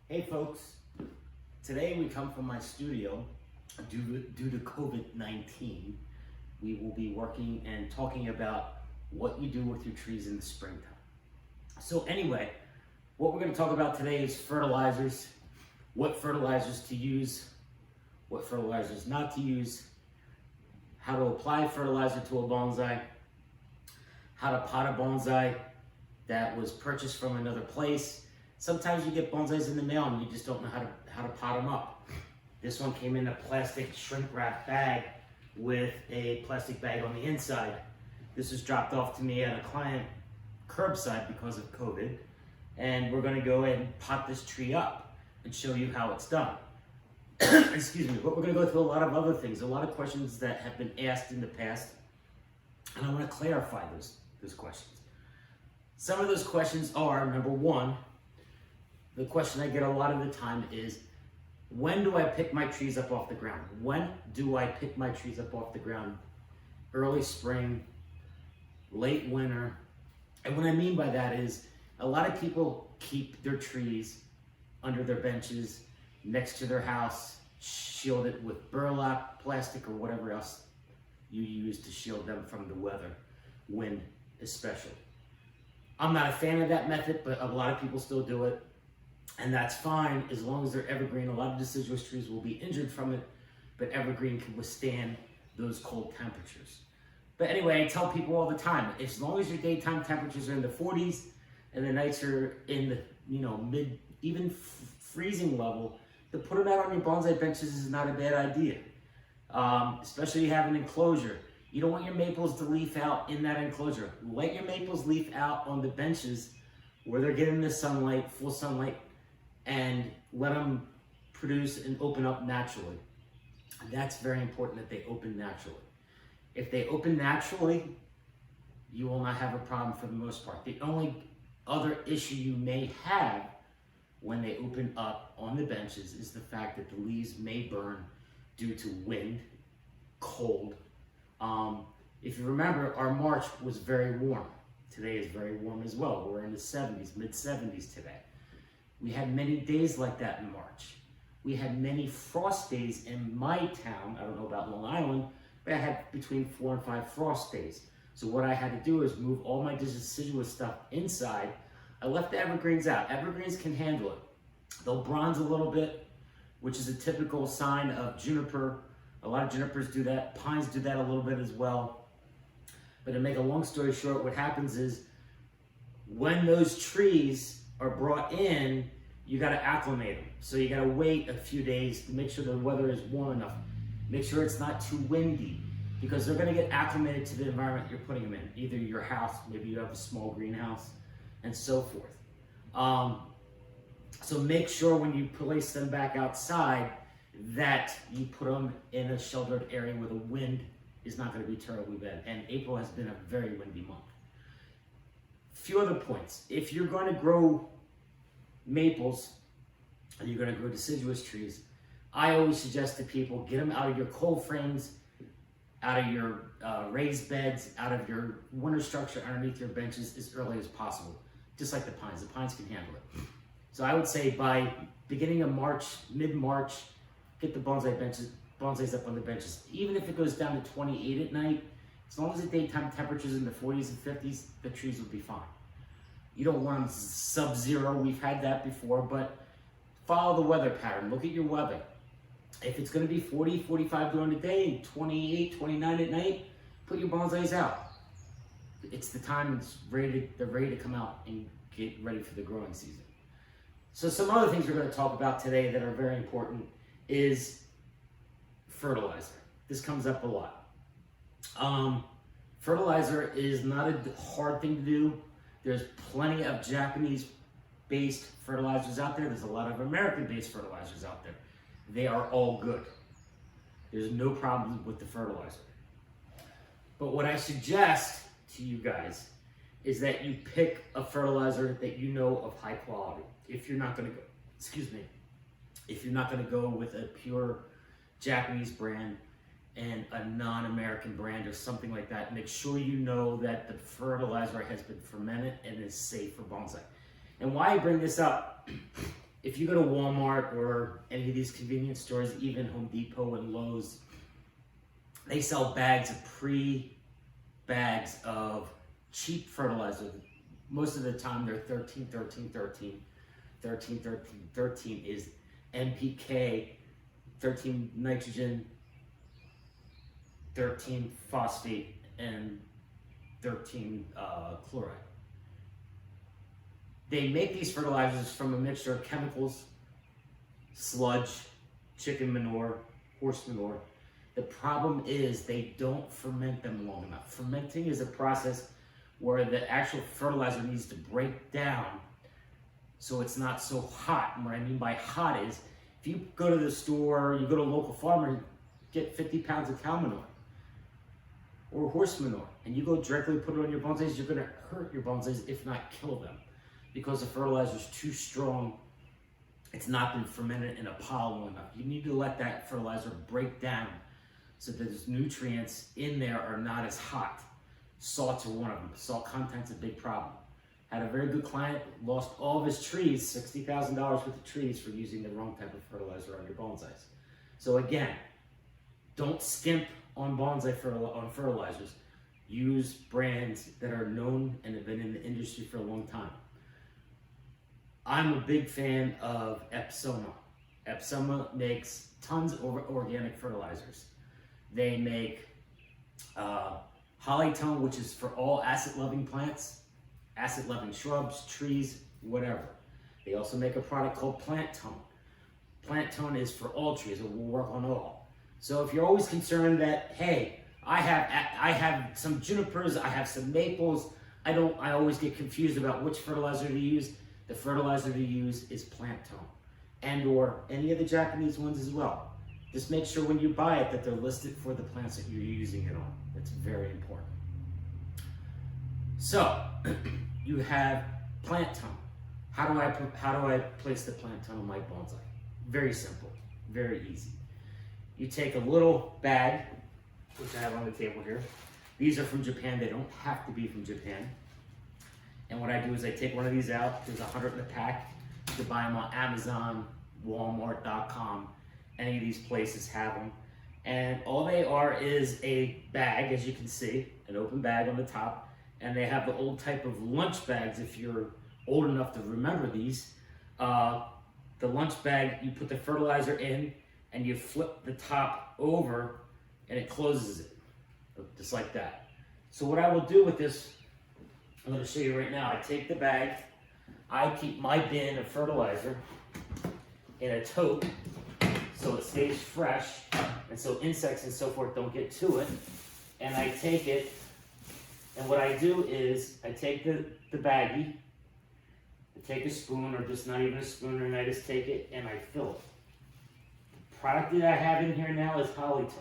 Hey folks, today we come from my studio. Due to COVID-19, we will be working and talking about what you do with your trees in the springtime. So anyway, what we're going to talk about today is fertilizers, what fertilizers to use, what fertilizers not to use, how to apply fertilizer to a bonsai, how to pot a bonsai that was purchased from another place. Sometimes you get bonsais in the mail and you just don't know how to pot them up. This one came in a plastic shrink wrap bag with a plastic bag on the inside. This was dropped off to me at a client curbside because of COVID. And we're gonna go ahead and pot this tree up and show you how it's done. Excuse me, but we're gonna go through a lot of other things, a lot of questions that have been asked in the past. And I wanna clarify those questions. Some of those questions are, number one, the question I get a lot of the time is, when do I pick my trees up off the ground? When do I pick my trees up off the ground? Early spring, late winter. And what I mean by that is, a lot of people keep their trees under their benches, next to their house, shield it with burlap, plastic, or whatever else you use to shield them from the weather, wind especially. I'm not a fan of that method, but a lot of people still do it. And that's fine as long as they're evergreen. A lot of deciduous trees will be injured from it, but evergreen can withstand those cold temperatures. But anyway, I tell people all the time, as long as your daytime temperatures are in the 40s and the nights are in the mid, even freezing level, to put it out on your bonsai benches is not a bad idea. Especially if you have an enclosure. You don't want your maples to leaf out in that enclosure. Let your maples leaf out on the benches where they're getting the sunlight, full sunlight, and let them produce and open up naturally. And that's very important that they open naturally. If they open naturally, you will not have a problem for the most part. The only other issue you may have when they open up on the benches is the fact that the leaves may burn due to wind, cold. If you remember, our March was very warm. Today is very warm as well. We're in the 70s, mid 70s today. We had many days like that in March. We had many frost days in my town. I don't know about Long Island, but I had between 4 and 5 frost days. So what I had to do is move all my deciduous stuff inside. I left the evergreens out. Evergreens can handle it. They'll bronze a little bit, which is a typical sign of juniper. A lot of junipers do that. Pines do that a little bit as well. But to make a long story short, what happens is when those trees are brought in, you got to acclimate them. So you got to wait a few days to make sure the weather is warm enough. Make sure it's not too windy, because they're going to get acclimated to the environment you're putting them in. Either your house, maybe you have a small greenhouse, and so forth. So make sure when you place them back outside that you put them in a sheltered area where the wind is not going to be terribly bad. And April has been a very windy month. Few other points. If you're going to grow maples and you're going to grow deciduous trees, I always suggest to people, get them out of your cold frames, out of your raised beds, out of your winter structure underneath your benches as early as possible. Just like the pines. The pines can handle it. So I would say by beginning of March, mid-March, get the bonsais up on the benches. Even if it goes down to 28 at night, as long as the daytime temperature's in the 40s and 50s, the trees will be fine. You don't want them sub-zero, we've had that before, but follow the weather pattern. Look at your weather. If it's going to be 40, 45 during the day, and 28, 29 at night, put your bonsais out. It's the time they're ready to come out and get ready for the growing season. So some other things we're going to talk about today that are very important is fertilizer. This comes up a lot. Fertilizer is not a hard thing to do. There's plenty of Japanese-based fertilizers out there. There's a lot of American-based fertilizers out there. They are all good. There's no problem with the fertilizer. But what I suggest to you guys is that you pick a fertilizer that you know of high quality. If you're not going to go, if you're not going to go with a pure Japanese brand and a non-American brand or something like that, make sure you know that the fertilizer has been fermented and is safe for bonsai. And why I bring this up if you go to Walmart or any of these convenience stores, even Home Depot and Lowe's, they sell bags of cheap fertilizer. Most of the time they're 13, 13, 13. 13, 13, 13 is NPK, 13 nitrogen, 13 phosphate, and 13 chloride. They make these fertilizers from a mixture of chemicals, sludge, chicken manure, horse manure. The problem is they don't ferment them long enough. Fermenting is a process where the actual fertilizer needs to break down so it's not so hot. And what I mean by hot is, if you go to the store, you go to a local farmer and get 50 pounds of cow manure or horse manure, and you go directly put it on your bonsais, you're gonna hurt your bonsais, if not kill them, because the fertilizer is too strong. It's not been fermented in a pile long enough. You need to let that fertilizer break down so that those nutrients in there are not as hot. Salts are one of them. Salt content's a big problem. Had a very good client, lost all of his trees, $60,000 worth of trees for using the wrong type of fertilizer on your bonsais. So again, don't skimp on on fertilizers. Use brands that are known and have been in the industry for a long time. I'm a big fan of Epsoma. Epsoma makes tons of organic fertilizers. They make Hollytone, which is for all acid-loving plants, acid-loving shrubs, trees, whatever. They also make a product called Plant Tone. Plant Tone is for all trees. It will work on all. So if you're always concerned that, hey, I have some junipers, I have some maples, I always get confused about which fertilizer to use. The fertilizer to use is Plant Tone, and or any of the Japanese ones as well. Just make sure when you buy it that they're listed for the plants that you're using it on. That's very important. So you have Plant Tone. How do I place the Plant Tone on my bonsai? Very simple, very easy. You take a little bag, which I have on the table here. These are from Japan. They don't have to be from Japan. And what I do is I take one of these out. There's 100 in a pack. You can buy them on Amazon, Walmart.com. Any of these places have them. And all they are is a bag, as you can see, an open bag on the top. And they have the old type of lunch bags, if you're old enough to remember these. The lunch bag, you put the fertilizer in and you flip the top over and it closes it, just like that. So what I will do with this, I'm going to show you right now. I take the bag, I keep my bin of fertilizer in a tote so it stays fresh and so insects and so forth don't get to it. And I take it, and what I do is I take the baggie, I take a spoon, or just not even a spoon, and I just take it and I fill it. The product that I have in here now is Hollytone.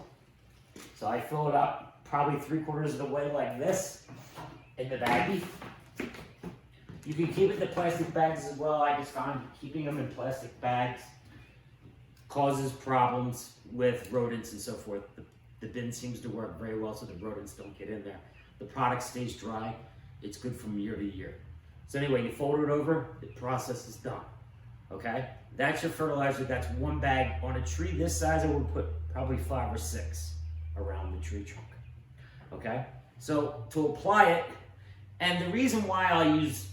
So I fill it up probably 3/4 of the way like this in the baggie. You can keep it in the plastic bags as well. I just found keeping them in plastic bags causes problems with rodents and so forth. The bin seems to work very well so the rodents don't get in there. The product stays dry. It's good from year to year. So anyway, you fold it over, the process is done. Okay? That's your fertilizer. That's one bag. On a tree this size, I would put probably 5 or 6 around the tree trunk. Okay? So to apply it, and the reason why I'll use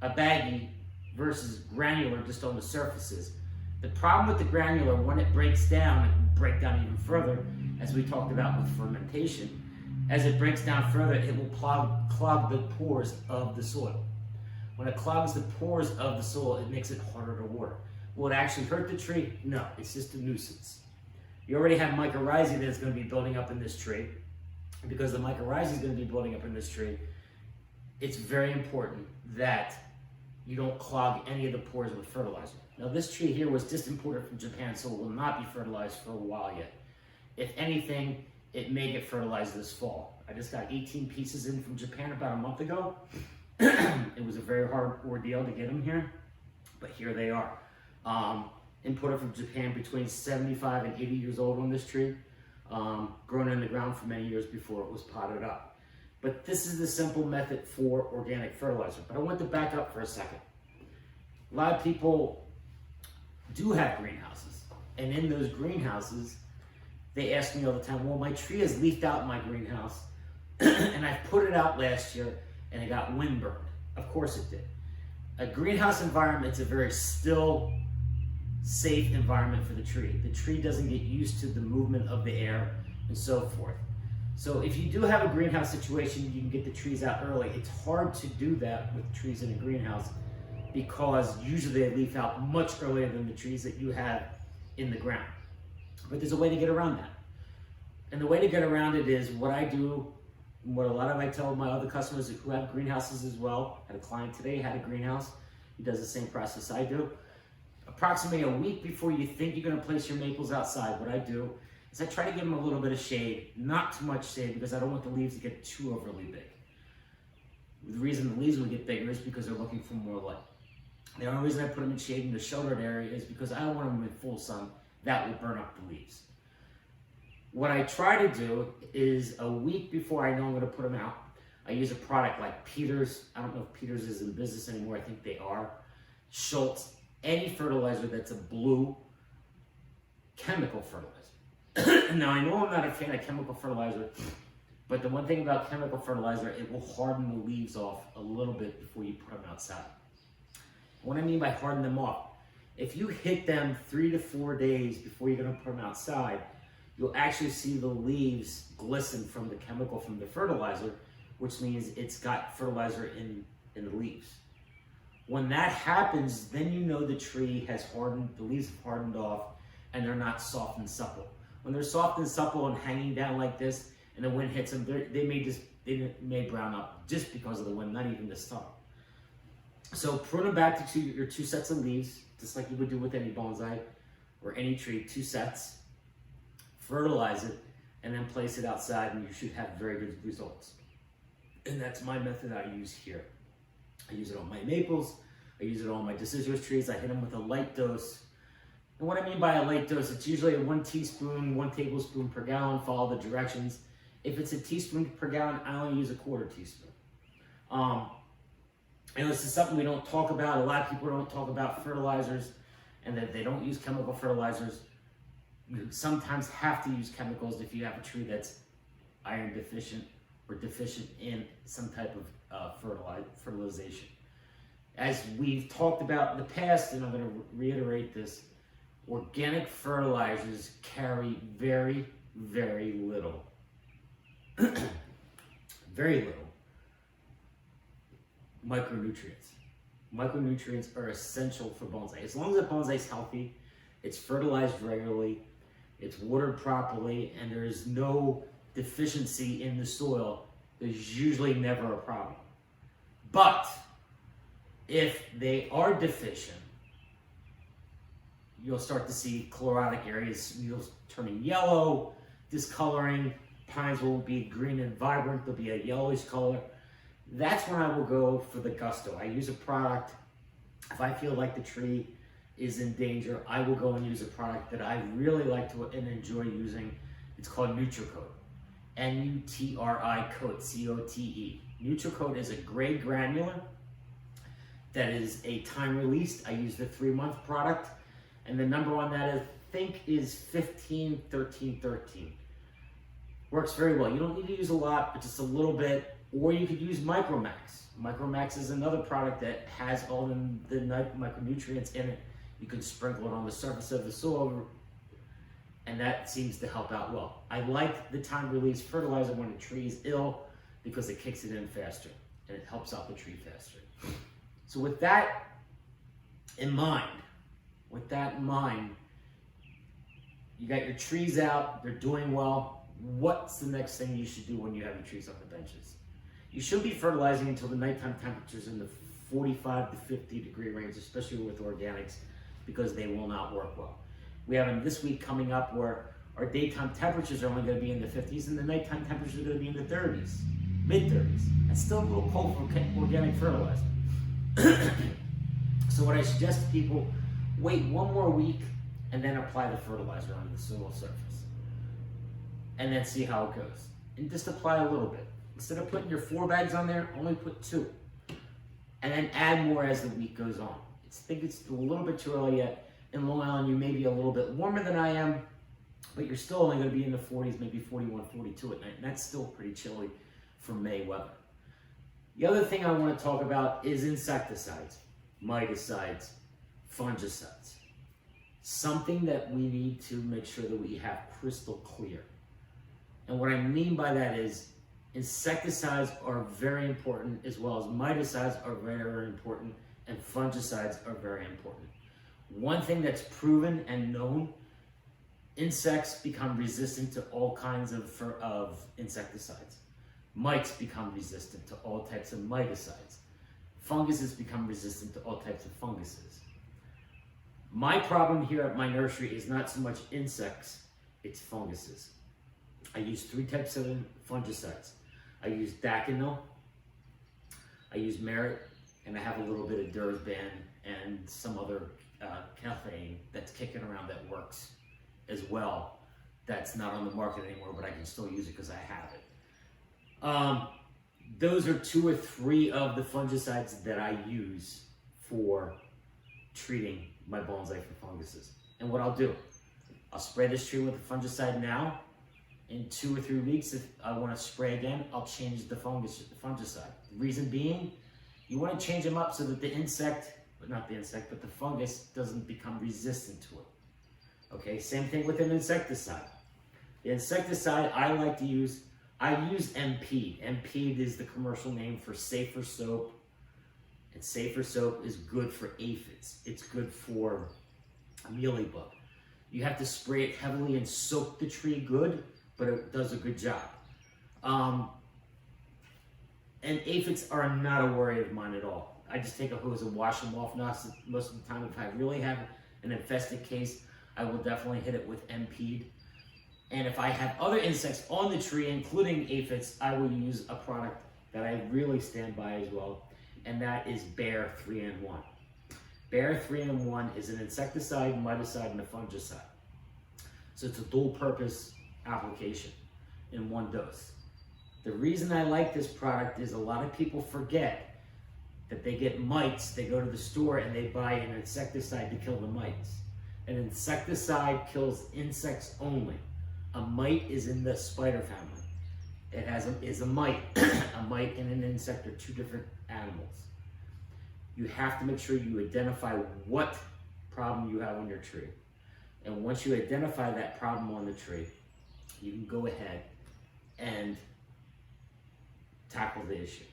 a baggie versus granular just on the surfaces, the problem with the granular, when it breaks down, it will break down even further, as we talked about with fermentation. As it breaks down further, it will clog the pores of the soil. When it clogs the pores of the soil, it makes it harder to water. Will it actually hurt the tree? No, it's just a nuisance. You already have mycorrhizae that's going to be building up in this tree. Because the mycorrhizae is going to be building up in this tree, it's very important that you don't clog any of the pores with fertilizer. Now this tree here was just imported from Japan, so it will not be fertilized for a while yet. If anything, it may get fertilized this fall. I just got 18 pieces in from Japan about a month ago. It was a very hard ordeal to get them here, but here they are. Imported from Japan, between 75 and 80 years old on this tree. Grown in the ground for many years before it was potted up. But this is the simple method for organic fertilizer. But I want to back up for a second. A lot of people do have greenhouses. And in those greenhouses, they ask me all the time, well, my tree has leafed out in my greenhouse and I put it out last year and it got windburned. Of course it did. A greenhouse environment is a very still, safe environment for the tree. The tree doesn't get used to the movement of the air and so forth. So if you do have a greenhouse situation, you can get the trees out early. It's hard to do that with trees in a greenhouse because usually they leaf out much earlier than the trees that you have in the ground. But there's a way to get around that. And the way to get around it is what I do, what a lot of I tell my other customers who have greenhouses as well. I had a client today, had a greenhouse. He does the same process I do. Approximately a week before you think you're gonna place your maples outside, what I do is I try to give them a little bit of shade, not too much shade because I don't want the leaves to get too overly big. The reason the leaves will get bigger is because they're looking for more light. The only reason I put them in shade in the sheltered area is because I don't want them in full sun. That will burn up the leaves. What I try to do is a week before I know I'm going to put them out, I use a product like Peters. I don't know if Peters is in business anymore. I think they are. Schultz, any fertilizer that's a blue chemical fertilizer. Now, I know I'm not a fan of chemical fertilizer, but the one thing about chemical fertilizer, it will harden the leaves off a little bit before you put them outside. What I mean by harden them off, if you hit them 3 to 4 days before you're going to put them outside, you'll actually see the leaves glisten from the chemical from the fertilizer, which means it's got fertilizer in the leaves. When that happens, then you know the tree has hardened, the leaves have hardened off, and they're not soft and supple. When they're soft and supple and hanging down like this, and the wind hits them, they may brown up just because of the wind, not even the sun. So prune them back to your 2 sets of leaves, just like you would do with any bonsai or any tree, 2 sets. Fertilize it, and then place it outside, and you should have very good results. And that's my method I use here. I use it on my maples, I use it on my deciduous trees. I hit them with a light dose. And what I mean by a light dose, it's usually a 1 teaspoon, 1 tablespoon per gallon. Follow the directions. If it's a teaspoon per gallon, I only use a 1/4 teaspoon. And this is something we don't talk about. A lot of people don't talk about fertilizers and that they don't use chemical fertilizers. You sometimes have to use chemicals if you have a tree that's iron deficient or deficient in some type of fertilization. As we've talked about in the past, and I'm going to reiterate this, organic fertilizers carry very, very little, very little micronutrients. Micronutrients are essential for bonsai. As long as the bonsai is healthy, it's fertilized regularly, it's watered properly, and there's no deficiency in the soil, there's usually never a problem. But if they are deficient, you'll start to see chlorotic areas, needles turning yellow, discoloring, pines won't be green and vibrant, they'll be a yellowish color. That's when I will go for the gusto. I use a product, if I feel like the tree is in danger, I will go and use a product that I really like to and enjoy using. It's called NutriCoat. N-U-T-R-I coat, C-O-T-E. NutriCoat is a gray granular that is a time released. I use the 3-month product, and the number on that I think is 15-13-13. Works very well. You don't need to use a lot, but just a little bit. Or you could use Micromax. Micromax is another product that has all the micronutrients in it. You can sprinkle it on the surface of the soil, and that seems to help out well. I like the time-release fertilizer when a tree is ill because it kicks it in faster, and it helps out the tree faster. So with that in mind, you got your trees out, they're doing well. What's the next thing you should do when you have your trees on the benches? You should be fertilizing until the nighttime temperatures in the 45 to 50 degree range, especially with organics, because they will not work well. We have this week coming up where our daytime temperatures are only going to be in the 50s and the nighttime temperatures are going to be in the 30s, mid-30s. That's still a little cold for organic fertilizer. So what I suggest to people, wait 1 more week and then apply the fertilizer on the soil surface. And then see how it goes. And just apply a little bit. Instead of putting your 4 bags on there, only put 2. And then add more as the week goes on. I think it's a little bit too early yet. In Long Island, you may be a little bit warmer than I am, but you're still only going to be in the 40s, maybe 41, 42 at night, and that's still pretty chilly for May weather. The other thing I want to talk about is insecticides, miticides, fungicides. Something that we need to make sure that we have crystal clear. And what I mean by that is insecticides are very important, as well as miticides are very, very important, and fungicides are very important. One thing that's proven and known, insects become resistant to all kinds of insecticides. Mites become resistant to all types of miticides. Funguses become resistant to all types of funguses. My problem here at my nursery is not so much insects, it's funguses. I use 3 types of fungicides. I use Daconil, I use Merit, and I have a little bit of Dursban and some other caffeine that's kicking around that works as well. That's not on the market anymore, but I can still use it because I have it. Those are 2 or 3 of the fungicides that I use for treating my bonsai for funguses. And what I'll do, I'll spray this tree with a fungicide now. In 2 or 3 weeks, if I want to spray again, I'll change the fungicide. The reason being, you want to change them up so that the the fungus doesn't become resistant to it. Okay, same thing with an insecticide. The insecticide I like to use, I use MP. MP is the commercial name for Safer Soap. And Safer Soap is good for aphids. It's good for mealybug. You have to spray it heavily and soak the tree good, but it does a good job. And aphids are not a worry of mine at all. I just take a hose and wash them off most of the time. If I really have an infested case, I will definitely hit it with MP. And if I have other insects on the tree, including aphids, I will use a product that I really stand by as well, and that is Bayer 3-in-1. Bayer 3-in-1 is an insecticide, miticide, and a fungicide. So it's a dual-purpose application in one dose. The reason I like this product is a lot of people forget that they get mites, they go to the store and they buy an insecticide to kill the mites. An insecticide kills insects only. A mite is in the spider family. It is a mite. A mite and an insect are 2 different animals. You have to make sure you identify what problem you have on your tree. And once you identify that problem on the tree, you can go ahead and tackle the issue.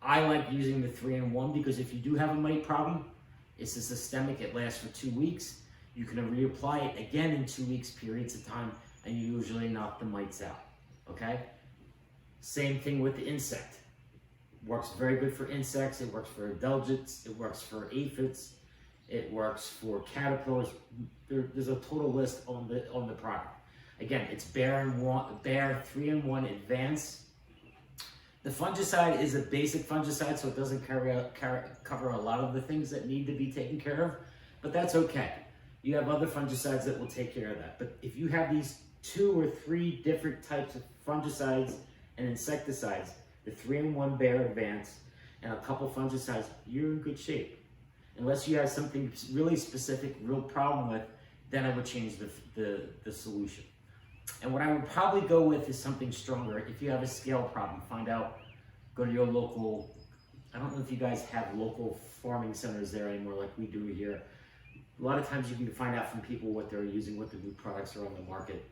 I like using the 3-in-1 because if you do have a mite problem, it's a systemic, it lasts for 2 weeks. You can reapply it again in 2 weeks periods of time, and you usually knock the mites out, okay? Same thing with the insect. Works very good for insects, it works for adelgids, it works for aphids, it works for caterpillars. There's a total list on the product. Again, it's Bayer 3-in-1 Advance. The fungicide is a basic fungicide, so it doesn't cover a lot of the things that need to be taken care of, but that's okay. You have other fungicides that will take care of that. But if you have these 2 or 3 different types of fungicides and insecticides, the 3-in-1 Bayer Advance, and a couple fungicides, you're in good shape. Unless you have something really specific, real problem with, then I would change the solution. And what I would probably go with is something stronger. If you have a scale problem, go to your local, I don't know if you guys have local farming centers there anymore like we do here. A lot of times you can find out from people what they're using, what the new products are on the market.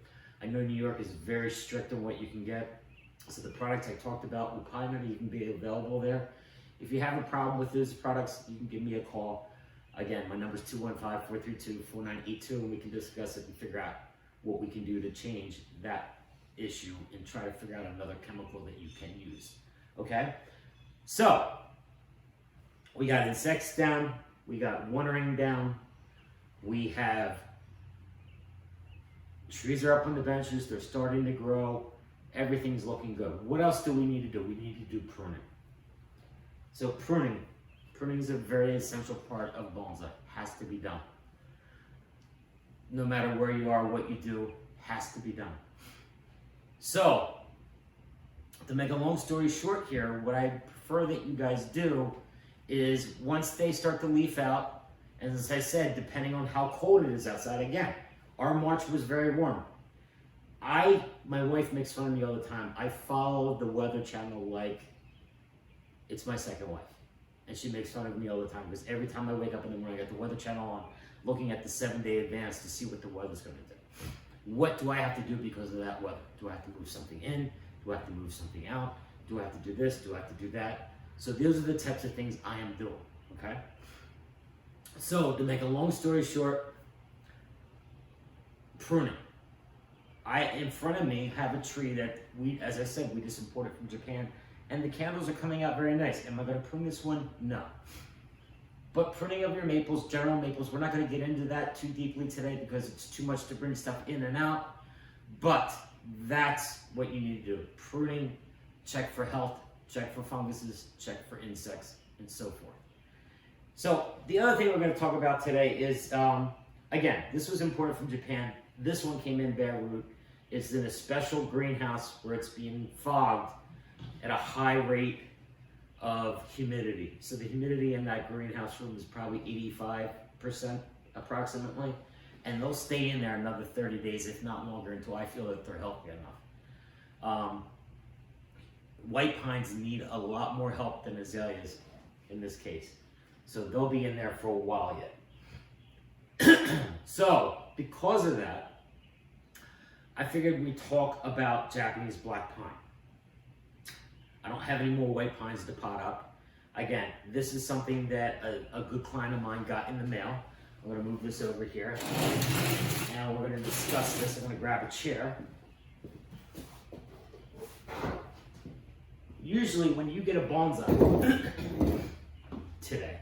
I know New York is very strict on what you can get. So the products I talked about will probably even be available there. If you have a problem with those products, you can give me a call. Again, my number is 215-432-4982, and we can discuss it and figure out what we can do to change that issue and try to figure out another chemical that you can use. Okay? So, we got insects down, we got watering down, we have trees are up on the benches, they're starting to grow, everything's looking good. What else do we need to do? We need to do pruning. So pruning is a very essential part of bonsai, has to be done. No matter where you are, what you do, has to be done. So, to make a long story short here, what I prefer that you guys do is once they start to leaf out And as I said, depending on how cold it is outside, again, our March was very warm. My wife makes fun of me all the time. I follow the Weather Channel like it's my second wife. And she makes fun of me all the time because every time I wake up in the morning, I got the Weather Channel on, looking at the 7-day advance to see what the weather's going to do. What do I have to do because of that weather? Do I have to move something in? Do I have to move something out? Do I have to do this? Do I have to do that? So those are the types of things I am doing, okay? So to make a long story short, pruning. In front of me have a tree that as I said, we just imported from Japan, and the candles are coming out very nice. Am I going to prune this one? No. But pruning of your maples, general maples, we're not going to get into that too deeply today because it's too much to bring stuff in and out. But that's what you need to do. Pruning, check for health, check for funguses, check for insects, and so forth. So the other thing we're going to talk about today is, again, this was imported from Japan. This one came in bare root. It's in a special greenhouse where it's being fogged at a high rate of humidity. So the humidity in that greenhouse room is probably 85% approximately. And they'll stay in there another 30 days, if not longer, until I feel that they're healthy enough. White pines need a lot more help than azaleas in this case. So they'll be in there for a while yet. So because of that, I figured we'd talk about Japanese black pine. I don't have any more white pines to pot up. Again, this is something that a good client of mine got in the mail. I'm going to move this over here, and we're going to discuss this. I'm going to grab a chair. Usually when you get a bonsai today,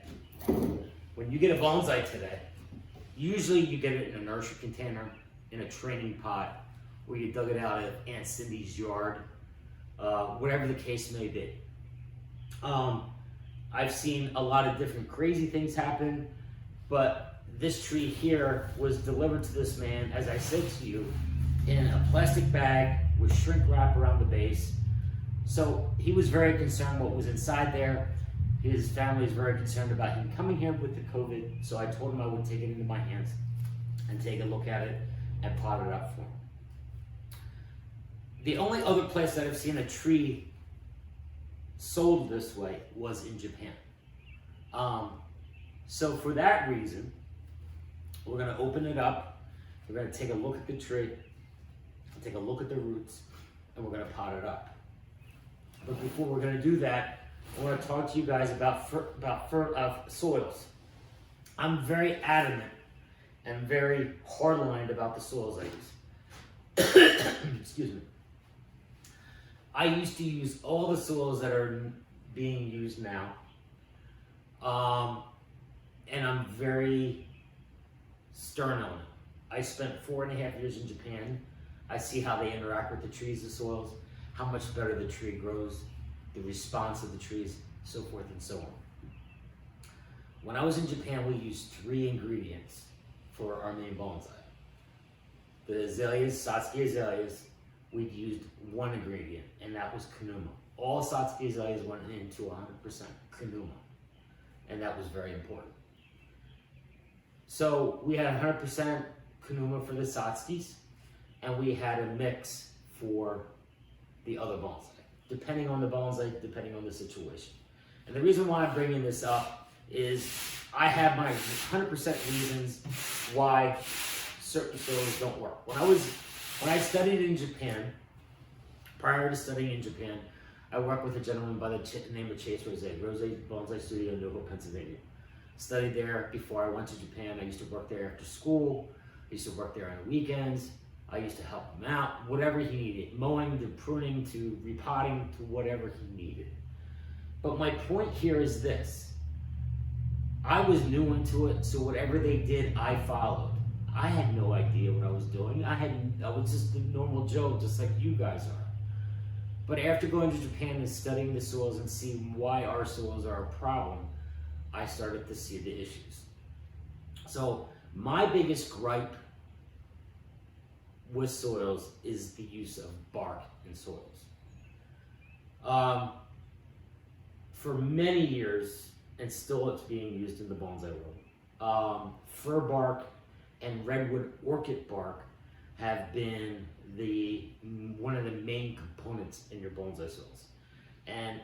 usually you get it in a nursery container, in a training pot, or you dug it out of Aunt Cindy's yard, whatever the case may be. I've seen a lot of different crazy things happen, but this tree here was delivered to this man, as I said to you, in a plastic bag with shrink wrap around the base. So he was very concerned what was inside there. His family is very concerned about him coming here with the COVID, so I told him I would take it into my hands and take a look at it and pot it up for him. The only other place that I've seen a tree sold this way was in Japan. So for that reason, we're going to open it up. We're going to take a look at the tree, take a look at the roots, and we're going to pot it up. But before we're going to do that, I want to talk to you guys about soils. I'm very adamant and very hard-lined about the soils I use. Excuse me. I used to use all the soils that are being used now. And I'm very stern on it. I spent 4.5 years in Japan. I see how they interact with the trees, the soils, how much better the tree grows, the response of the trees, so forth and so on. When I was in Japan, we used 3 ingredients for our main bonsai. The azaleas, Satsuki azaleas, we used 1 ingredient, and that was Kanuma. All Satsuki azaleas went into 100% Kanuma, and that was very important. So we had 100% Kanuma for the Satsukis, and we had a mix for the other bonsai, depending on the bonsai, depending on the situation. And the reason why I'm bringing this up is I have my 100% reasons why certain soils don't work. When I studied in Japan, prior to studying in Japan, I worked with a gentleman by the name of Chase Rose Bonsai Studio in Newville, Pennsylvania. Studied there before I went to Japan. I used to work there after school. I used to work there on weekends. I used to help him out, whatever he needed, mowing to pruning to repotting to whatever he needed. But my point here is this. I was new into it, so whatever they did, I followed. I had no idea what I was doing. I was just a normal Joe, just like you guys are. But after going to Japan and studying the soils and seeing why our soils are a problem, I started to see the issues. So my biggest gripe with soils is the use of bark in soils. For many years, and still it's being used in the bonsai world, Fir bark and redwood orchid bark have been one of the main components in your bonsai soils. And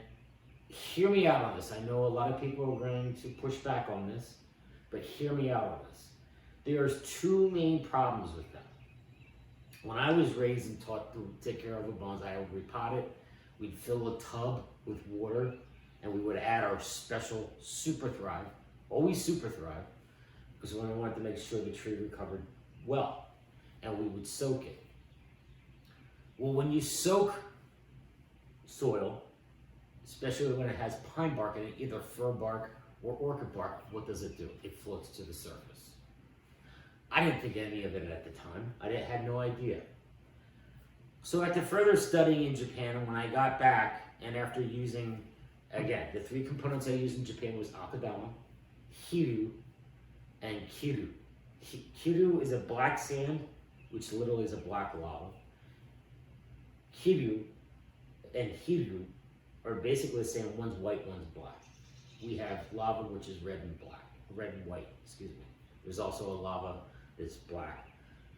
hear me out on this. I know a lot of people are going to push back on this, but hear me out on this. There's two main problems with them. When I was raised and taught to take care of a bonsai, I would repot it. We'd fill a tub with water, and we would add our special Super Thrive, always Super Thrive, because we wanted to make sure the tree recovered well, and we would soak it. Well, when you soak soil, especially when it has pine bark in it, either fir bark or orchid bark, what does it do? It floats to the surface. I didn't think any of it at the time. I had no idea. So after further studying in Japan, when I got back, and after using, again, the three components I used in Japan was akadama, hiru, and kiru. Kiru is a black sand, which literally is a black lava. Kiru and hiru are basically the same. One's white, one's black. We have lava, which is red and black, red and white, excuse me. There's also a lava that's black,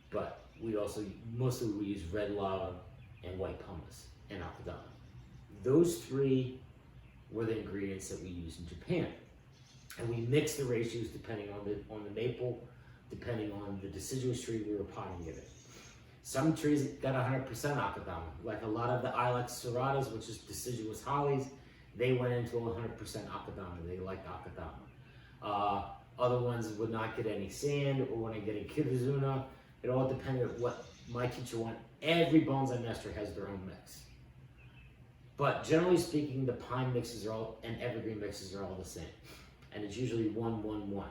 but mostly we use red lava and white pumice and akadama. Those three were the ingredients that we used in Japan. And we mixed the ratios depending on the maple, depending on the deciduous tree we were potting it in. Some trees got 100% akadama, like a lot of the Ilex serratas, which is deciduous hollies, they went into 100% akadama. They liked akadama. Other ones would not get any sand or wouldn't get any kirizuna. It all depended on what my teacher wanted. Every bonsai master has their own mix. But generally speaking, the pine mixes and evergreen mixes are all the same. And it's usually 1-1-1.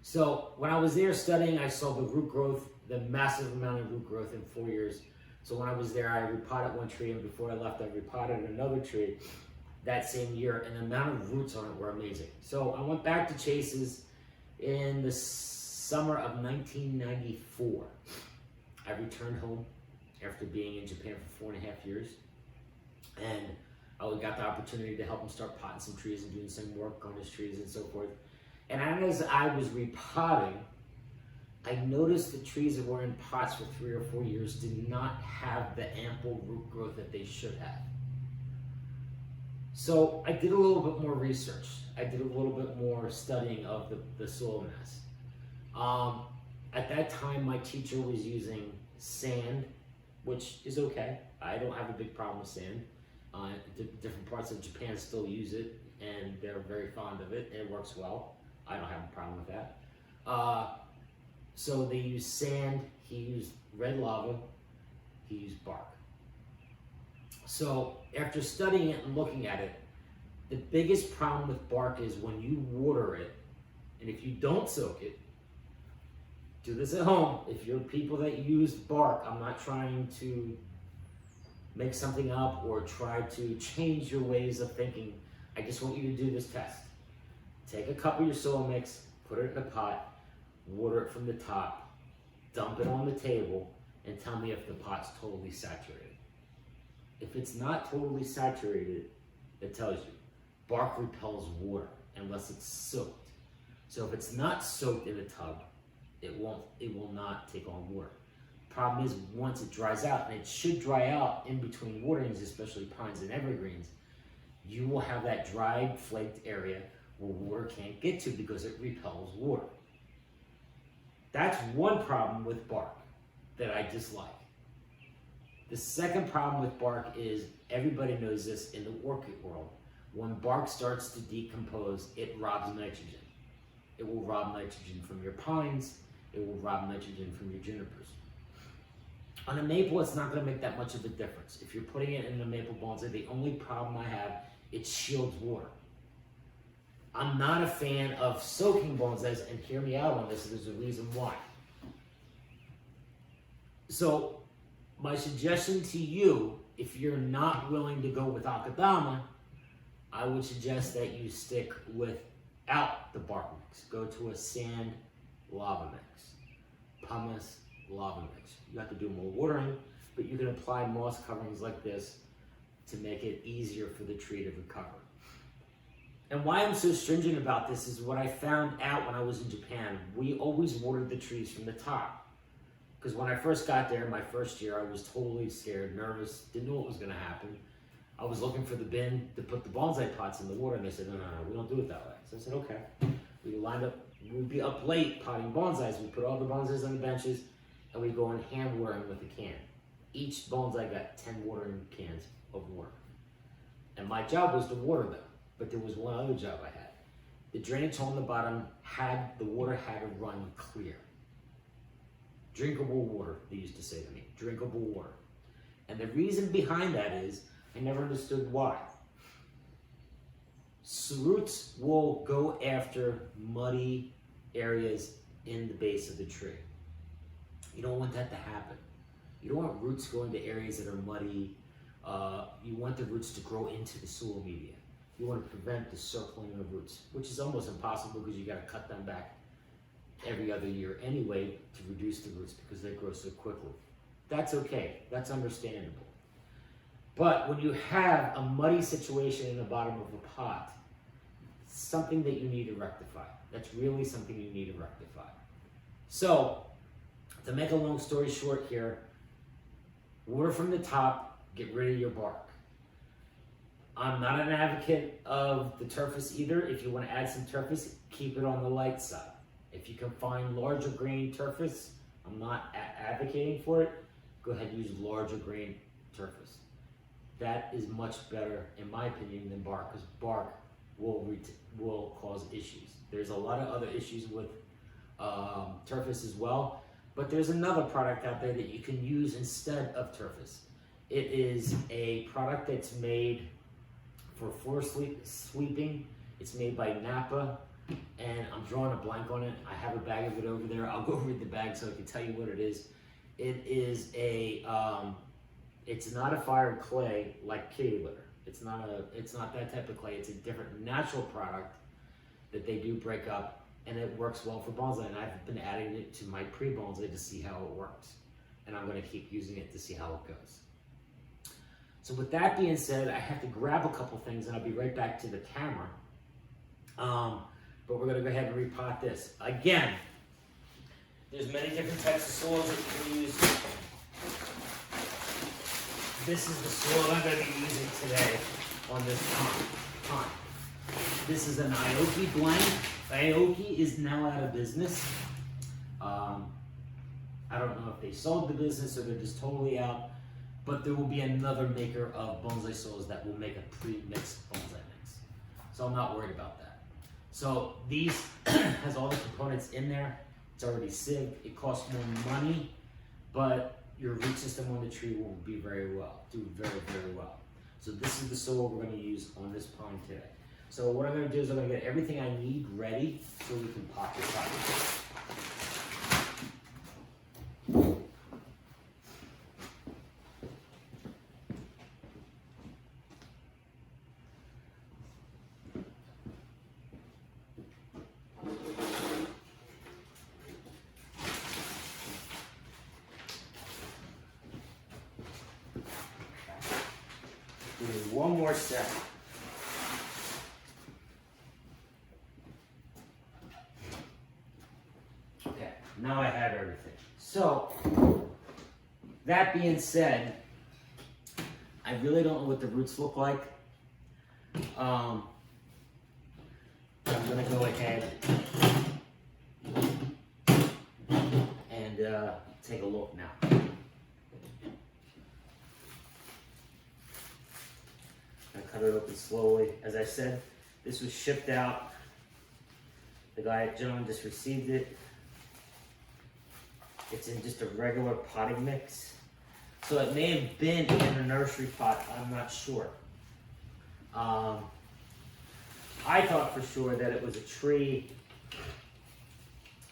So when I was there studying, I saw the root growth, the massive amount of root growth in 4 years. So when I was there, I repotted one tree, and before I left, I repotted another tree that same year, and the amount of roots on it were amazing. So I went back to Chase's in the summer of 1994. I returned home after being in Japan for 4.5 years, and I got the opportunity to help him start potting some trees and doing some work on his trees and so forth. And as I was repotting, I noticed the trees that were in pots for 3 or 4 years did not have the ample root growth that they should have. So I did a little bit more research. I did a little bit more studying of the soil mass. At that time, my teacher was using sand, which is okay. I don't have a big problem with sand. Different parts of Japan still use it, and they're very fond of it, and it works well. I don't have a problem with that. So they used sand, he used red lava, he used bark. So after studying it and looking at it, the biggest problem with bark is when you water it, and if you don't soak it, do this at home. If you're people that use bark, I'm not trying to make something up or try to change your ways of thinking. I just want you to do this test. Take a cup of your soil mix, put it in a pot, water it from the top, dump it on the table, and tell me if the pot's totally saturated. If it's not totally saturated, it tells you bark repels water unless it's soaked. So if it's not soaked in a tub, it will not take on water. Problem is, once it dries out, and it should dry out in between waterings, especially pines and evergreens, you will have that dried, flaked area where water can't get to because it repels water. That's one problem with bark that I dislike. The second problem with bark is, everybody knows this in the orchid world, when bark starts to decompose, it robs nitrogen. It will rob nitrogen from your pines, it will rob nitrogen from your junipers. On a maple, it's not going to make that much of a difference. If you're putting it in a maple bonsai, the only problem I have, it shields water. I'm not a fan of soaking bonsais, and hear me out on this, there's a reason why. So, my suggestion to you, if you're not willing to go with akadama, I would suggest that you stick without the bark mix. Go to a sand lava mix, pumice lava mix. You have to do more watering, but you can apply moss coverings like this to make it easier for the tree to recover. And why I'm so stringent about this is what I found out when I was in Japan. We always watered the trees from the top. Because when I first got there, my first year, I was totally scared, nervous, didn't know what was going to happen. I was looking for the bin to put the bonsai pots in the water, and they said, no, we don't do it that way. So I said, okay. We'd be up late potting bonsais. We put all the bonsais on the benches, and we go and hand water them with a can. Each bonsai got 10 watering cans of water. And my job was to water them, but there was one other job I had. The drainage hole on the bottom the water had to run clear. Drinkable water, they used to say to me, drinkable water. And the reason behind that is, I never understood why. So roots will go after muddy areas in the base of the tree. You don't want that to happen. You don't want roots going to areas that are muddy. You want the roots to grow into the soil media. You want to prevent the circling of roots, which is almost impossible because you got to cut them back every other year anyway to reduce the roots because they grow so quickly. That's okay. That's understandable. But when you have a muddy situation in the bottom of a pot, something that you need to rectify. That's really something you need to rectify. So, to make a long story short here, water from the top, get rid of your bark. I'm not an advocate of the turfus either. If you want to add some turfus, keep it on the light side. If you can find larger grain turfus, I'm not advocating for it, go ahead and use larger grain turfus. That is much better, in my opinion, than bark, because bark will cause issues. There's a lot of other issues with turfus as well, but there's another product out there that you can use instead of turfus. It is a product that's made for floor sweeping. It's made by Napa, and I'm drawing a blank on it. I have a bag of it over there. I'll go read the bag so I can tell you what it is. It is it's not a fired clay like kitty litter. It's not that type of clay. It's a different natural product that they do break up, and it works well for bonsai. And I've been adding it to my pre-bonsai to see how it works, and I'm going to keep using it to see how it goes. So with that being said, I have to grab a couple things, and I'll be right back to the camera. But we're going to go ahead and repot this again. There's many different types of soils that you can use. This is the soil I'm going to be using today on this pond. This is an Aoki blend. Aoki is now out of business. I don't know if they sold the business or they're just totally out, but there will be another maker of bonsai soils that will make a pre-mixed bonsai mix. So I'm not worried about that. So these has all the components in there. It's already sieved. It costs more money, but your root system on the tree will do very, very well. So this is the soil we're going to use on this pond today. So what I'm going to do is I'm going to get everything I need ready so we can pot this up. One more step. Okay, now I have everything. So, that being said, I really don't know what the roots look like. I'm gonna go ahead and take a look now. Cut it open slowly. As I said, this was shipped out. The gentleman just received it. It's in just a regular potting mix. So it may have been in a nursery pot, I'm not sure. I thought for sure that it was a tree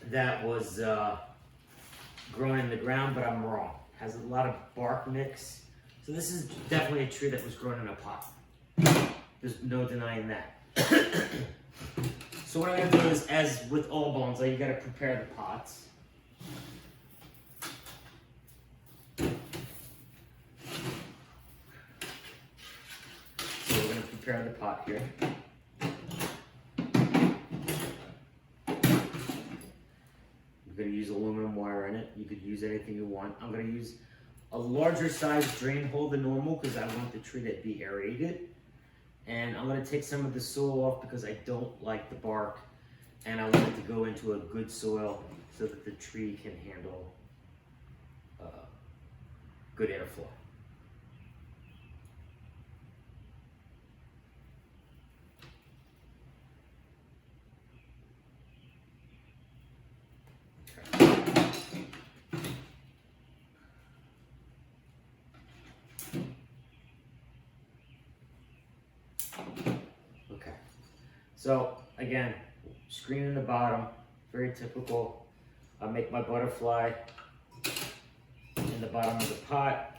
that was growing in the ground, but I'm wrong. It has a lot of bark mix. So this is definitely a tree that was grown in a pot. There's no denying that. So what I'm going to do is, as with all bonsai, you got to prepare the pots. So we're going to prepare the pot here. You're gonna use aluminum wire in it. You could use anything you want. I'm gonna use a larger size drain hole than normal because I want the tree to be aerated. And I'm gonna take some of the soil off because I don't like the bark, and I want it to go into a good soil so that the tree can handle good airflow. Okay, so again, screen in the bottom, very typical. I make my butterfly in the bottom of the pot,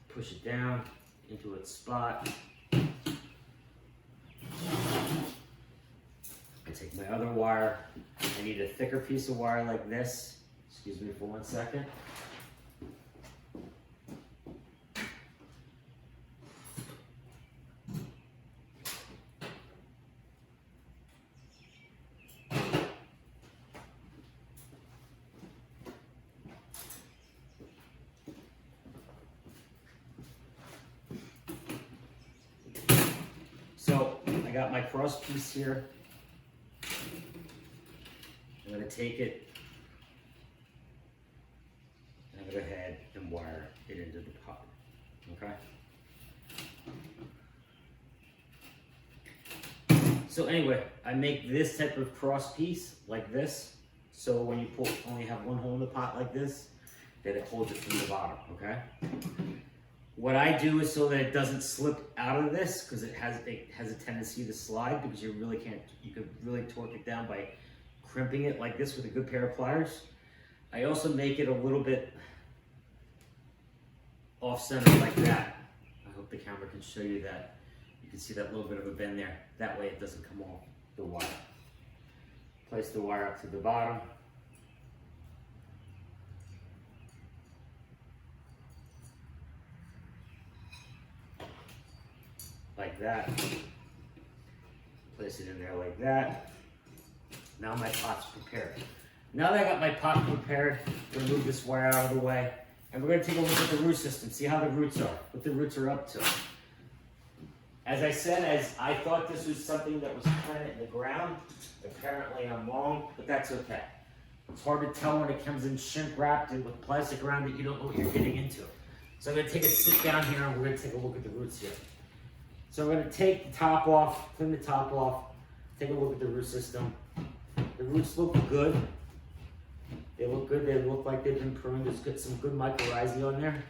push it down into its spot. I take my other wire. I need a thicker piece of wire like this. Excuse me for 1 second. So I got my cross piece here. I'm going to take it and I'm going to go ahead and wire it into the pot. Okay? So anyway, I make this type of cross piece like this. So when you only have one hole in the pot like this, that it holds it from the bottom, okay? What I do is so that it doesn't slip out of this, because it has a tendency to slide, because you could really torque it down by crimping it like this with a good pair of pliers. I also make it a little bit off center like that. I hope the camera can show you that. You can see that little bit of a bend there. That way it doesn't come off the wire. Place the wire up to the bottom. Like that. Place it in there like that. Now my pot's prepared. Now that I got my pot prepared, I'm gonna move this wire out of the way, and we're gonna take a look at the root system, see how the roots are, what the roots are up to. As I said, as I thought this was something that was planted in the ground, apparently I'm wrong, but that's okay. It's hard to tell when it comes in shrink wrapped and with plastic around it, you don't know what you're getting into. So I'm gonna sit down here and we're gonna take a look at the roots here. So we're gonna take the top off, clean the top off, take a look at the root system. The roots look good. They look good, they look like they've been pruned. There's some good mycorrhizae on there.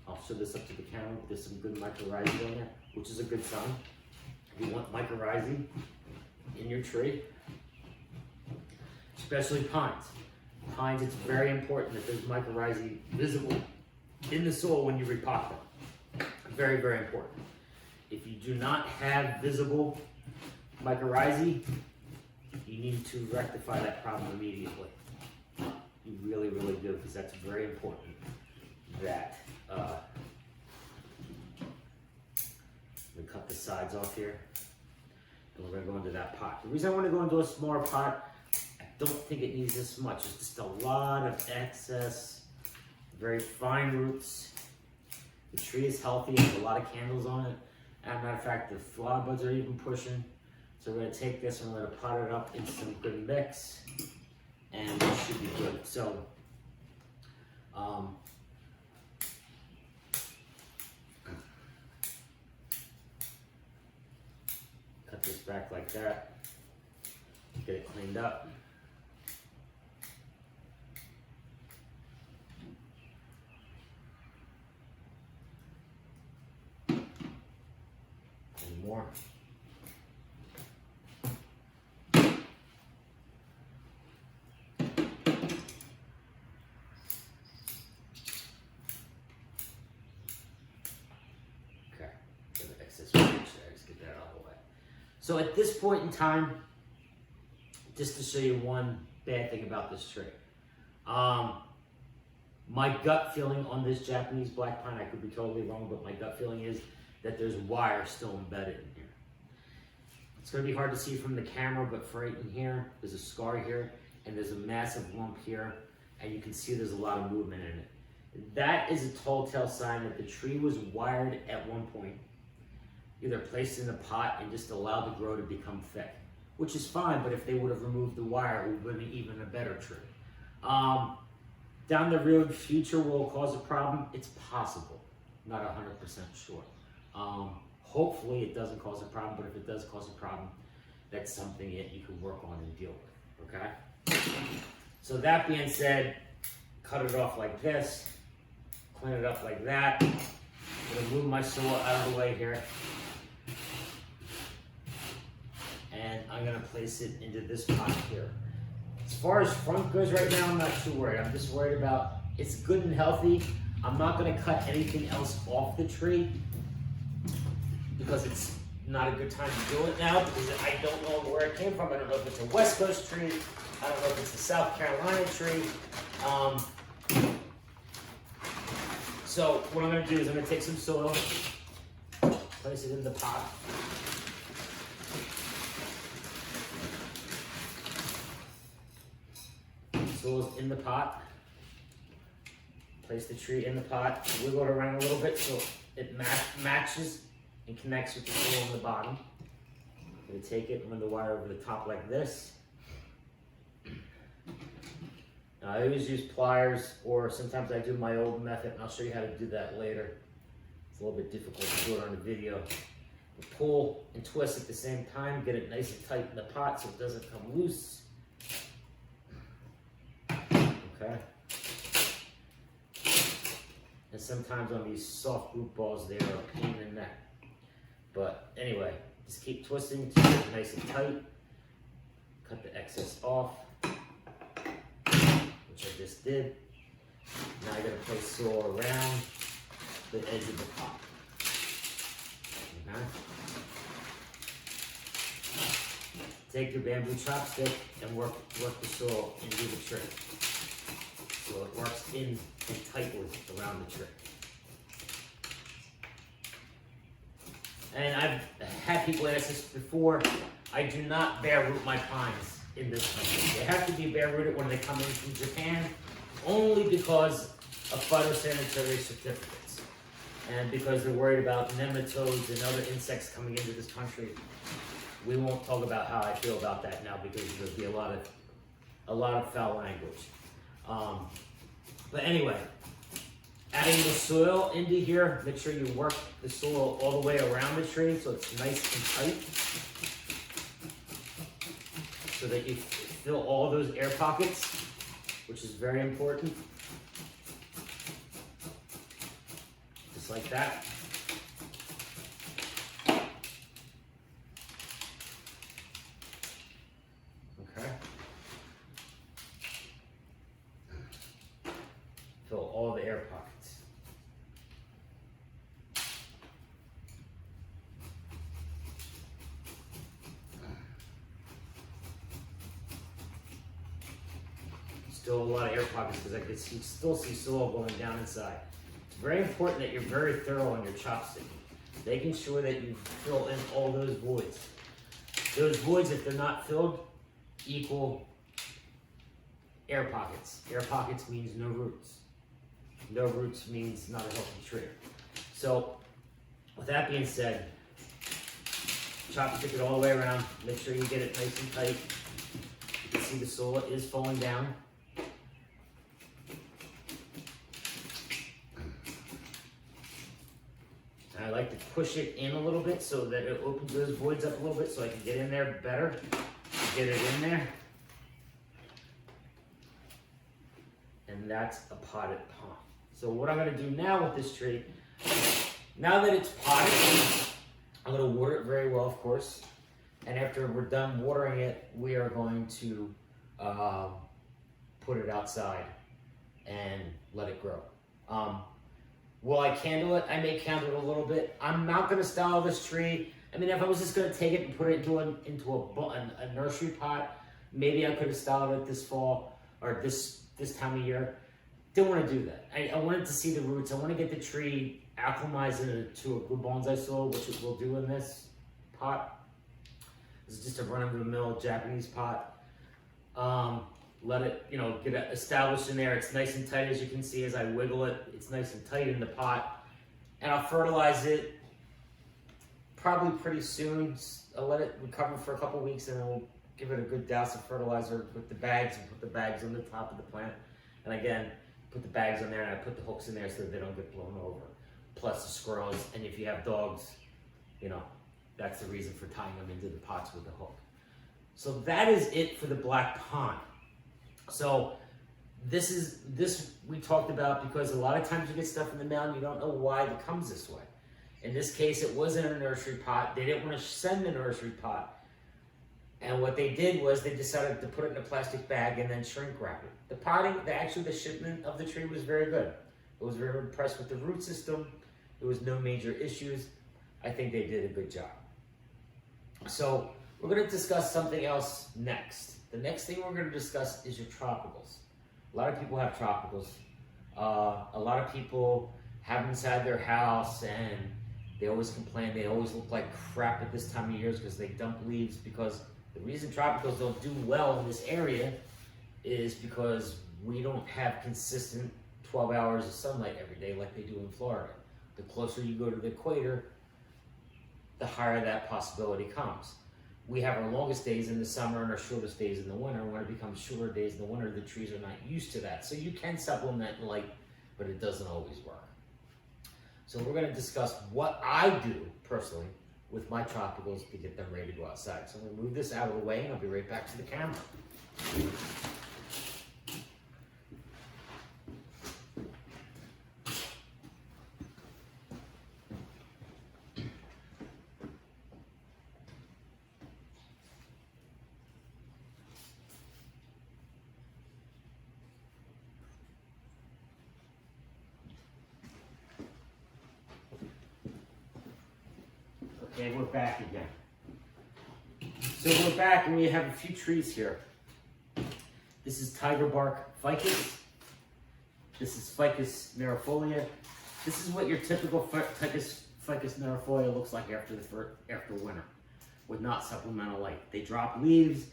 I'll show this up to the camera. There's some good mycorrhizae on there, which is a good sign. You want mycorrhizae in your tree, especially pines. Pines, it's very important that there's mycorrhizae visible in the soil when you repot them. Very, very important. If you do not have visible mycorrhizae, you need to rectify that problem immediately. You really, really do, because that's very important that we cut the sides off here, and we're going to go into that pot. The reason I want to go into a smaller pot, I don't think it needs this much. It's just a lot of excess, very fine roots. The tree is healthy, there's a lot of candles on it. As a matter of fact, the flower buds are even pushing. So we're going to take this and we're going to pot it up in some good mix, and it should be good. So, cut this back like that, get it cleaned up. And more. So at this point in time, just to show you one bad thing about this tree. My gut feeling on this Japanese black pine, I could be totally wrong, but my gut feeling is that there's wire still embedded in here. It's gonna be hard to see from the camera, but for right in here, there's a scar here. and there's a massive lump here, and you can see there's a lot of movement in it. That is a tall tale sign that the tree was wired at one point, either placed in a pot and just allowed to grow to become thick, which is fine, but if they would have removed the wire, it would have been even a better tree. Down the road, future will cause a problem. It's possible, not 100% sure. Hopefully it doesn't cause a problem, but if it does cause a problem, that's something that you can work on and deal with, okay? So that being said, cut it off like this, clean it up like that. I'm gonna move my soil out of the way here. And I'm gonna place it into this pot here. As far as front goes right now, I'm not too worried. I'm just worried about it's good and healthy. I'm not gonna cut anything else off the tree because it's not a good time to do it now because I don't know where it came from. I don't know if it's a West Coast tree. I don't know if it's a South Carolina tree. So what I'm gonna do is I'm gonna take some soil, place it in the pot. Soil's in the pot. Place the tree in the pot, wiggle it around a little bit so it matches and connects with the soil on the bottom. I'm gonna take it and run the wire over the top like this. Now, I always use pliers, or sometimes I do my old method, and I'll show you how to do that later. It's a little bit difficult to do it on the video. But pull and twist at the same time, get it nice and tight in the pot so it doesn't come loose. Okay. And sometimes on these soft root balls, they are a pain in the neck. But anyway, just keep twisting to get it nice and tight. Cut the excess off, which I just did. Now I gotta place soil around the edge of the pot. Okay. Take your bamboo chopstick and work the soil into the tree. So it works in and tightly around the tree. And I've had people ask this before. I do not bare root my pines in this country. They have to be bare rooted when they come in from Japan, only because of phytosanitary certificates. And because they're worried about nematodes and other insects coming into this country. We won't talk about how I feel about that now because there'll be a lot of foul language. But anyway, adding the soil into here, make sure you work the soil all the way around the tree so it's nice and tight. So that you fill all those air pockets, which is very important. Just like that. Okay. Fill all the air pockets. Still a lot of air pockets because I can still see soil going down inside. It's very important that you're very thorough on your chopstick, making sure that you fill in all those voids. Those voids, if they're not filled, equal air pockets. Air pockets means no roots. No roots means not a healthy tree. So, with that being said, chopstick it all the way around. Make sure you get it nice and tight. You can see the soil is falling down. And I like to push it in a little bit so that it opens those voids up a little bit so I can get in there better. Get it in there. And that's a potted pond. So what I'm gonna do now with this tree, now that it's potted, I'm gonna water it very well, of course. And after we're done watering it, we are going to put it outside and let it grow. Will I candle it? I may candle it a little bit. I'm not gonna style this tree. I mean, if I was just gonna take it and put it into a nursery pot, maybe I could have styled it this fall or this time of year. Didn't want to do that. I wanted to see the roots. I want to get the tree acclimatized into a good bonsai soil, which it will do in this pot. This is just a run-of-the-mill Japanese pot. let it, get it established in there. It's nice and tight, as you can see as I wiggle it. It's nice and tight in the pot. And I'll fertilize it probably pretty soon. I'll let it recover for a couple weeks, and then we'll give it a good douse of fertilizer with the bags, and put the bags on the top of the plant. And again, put the bags on there, and I put the hooks in there so that they don't get blown over. Plus the squirrels, and if you have dogs, that's the reason for tying them into the pots with the hook. So that is it for the black pond. So this we talked about because a lot of times you get stuff in the mail and you don't know why it comes this way. In this case, it wasn't a nursery pot. They didn't want to send a nursery pot. And what they did was they decided to put it in a plastic bag and then shrink wrap it. The potting, the shipment of the tree was very good. I was very impressed with the root system. There was no major issues. I think they did a good job. So we're going to discuss something else next. The next thing we're going to discuss is your tropicals. A lot of people have tropicals. A lot of people have them inside their house, and they always complain. They always look like crap at this time of year because they dump leaves. Because the reason tropicals don't do well in this area is because we don't have consistent 12 hours of sunlight every day like they do in Florida. The closer you go to the equator, the higher that possibility comes. We have our longest days in the summer and our shortest days in the winter. When it becomes shorter days in the winter, the trees are not used to that. So you can supplement light, but it doesn't always work. So we're going to discuss what I do personally with my tropicals to get them ready to go outside. So I'm going to move this out of the way, and I'll be right back to the camera. Okay, we're back again. So we're back, and we have a few trees here. This is tiger bark ficus. This is ficus marifolia. This is what your typical ficus marifolia looks like after winter, with not supplemental light. They drop leaves.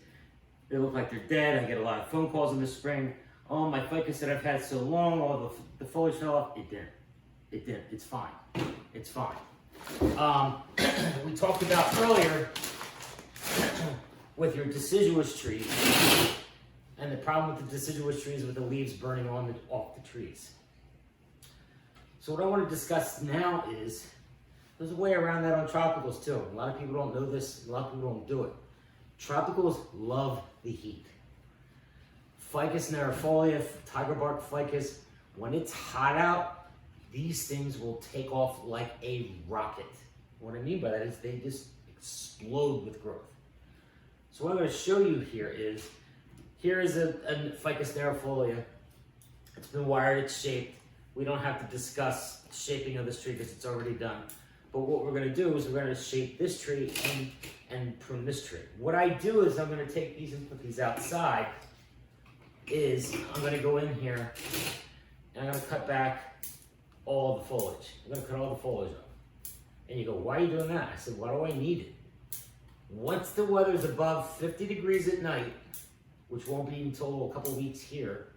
They look like they're dead. I get a lot of phone calls in the spring. Oh, my ficus that I've had so long, all the foliage fell off. It didn't. It didn't. It's fine. It's fine. We talked about earlier with your deciduous trees, and the problem with the deciduous trees with the leaves burning off the trees. So what I want to discuss now is there's a way around that on tropicals too. A lot of people don't know this. A lot of people don't do it. Tropicals love the heat. Ficus marifolia, tiger bark ficus, when it's hot out, these things will take off like a rocket. What I mean by that is they just explode with growth. So what I'm going to show you here is a ficus marifolia. It's been wired, it's shaped. We don't have to discuss shaping of this tree because it's already done. But what we're going to do is we're going to shape this tree and prune this tree. What I do is I'm going to take these and put these outside. I'm going to go in here and I'm going to cut back all the foliage. I'm going to cut all the foliage off. And you go, why are you doing that? I said, why do I need it? Once the weather's above 50 degrees at night, which won't be until a couple weeks here,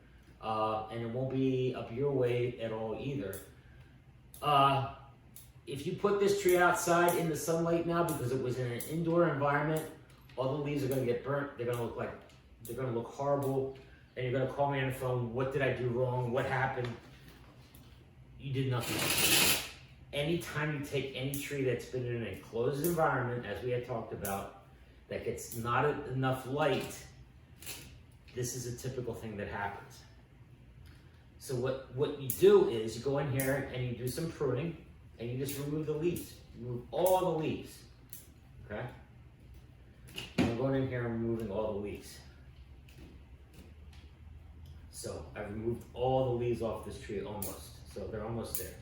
and it won't be up your way at all either. If you put this tree outside in the sunlight now, because it was in an indoor environment, all the leaves are going to get burnt. They're going to look horrible, and you're going to call me on the phone. What did I do wrong? What happened? You did nothing wrong. Anytime you take any tree that's been in an enclosed environment, as we had talked about, that gets not enough light, this is a typical thing that happens. So what you do is you go in here and you do some pruning, and you just remove the leaves. Remove all the leaves, okay? I'm going in here and removing all the leaves. So I removed all the leaves off this tree almost. So they're almost there.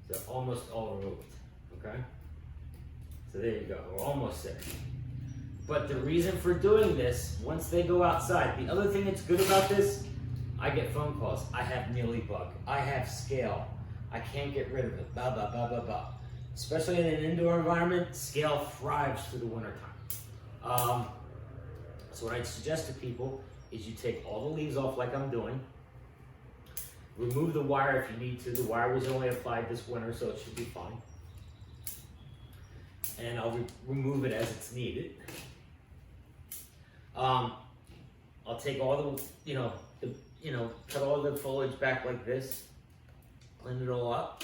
They're almost all removed, okay? So there you go, we're almost there. But the reason for doing this, once they go outside, the other thing that's good about this, I get phone calls. I have mealybug, I have scale, I can't get rid of it, blah, blah, blah, blah, blah. Especially in an indoor environment, scale thrives through the wintertime. So what I suggest to people is you take all the leaves off like I'm doing. Remove the wire if you need to. The wire was only applied this winter, so it should be fine. And I'll remove it as it's needed. I'll take all the, cut all the foliage back like this, clean it all up.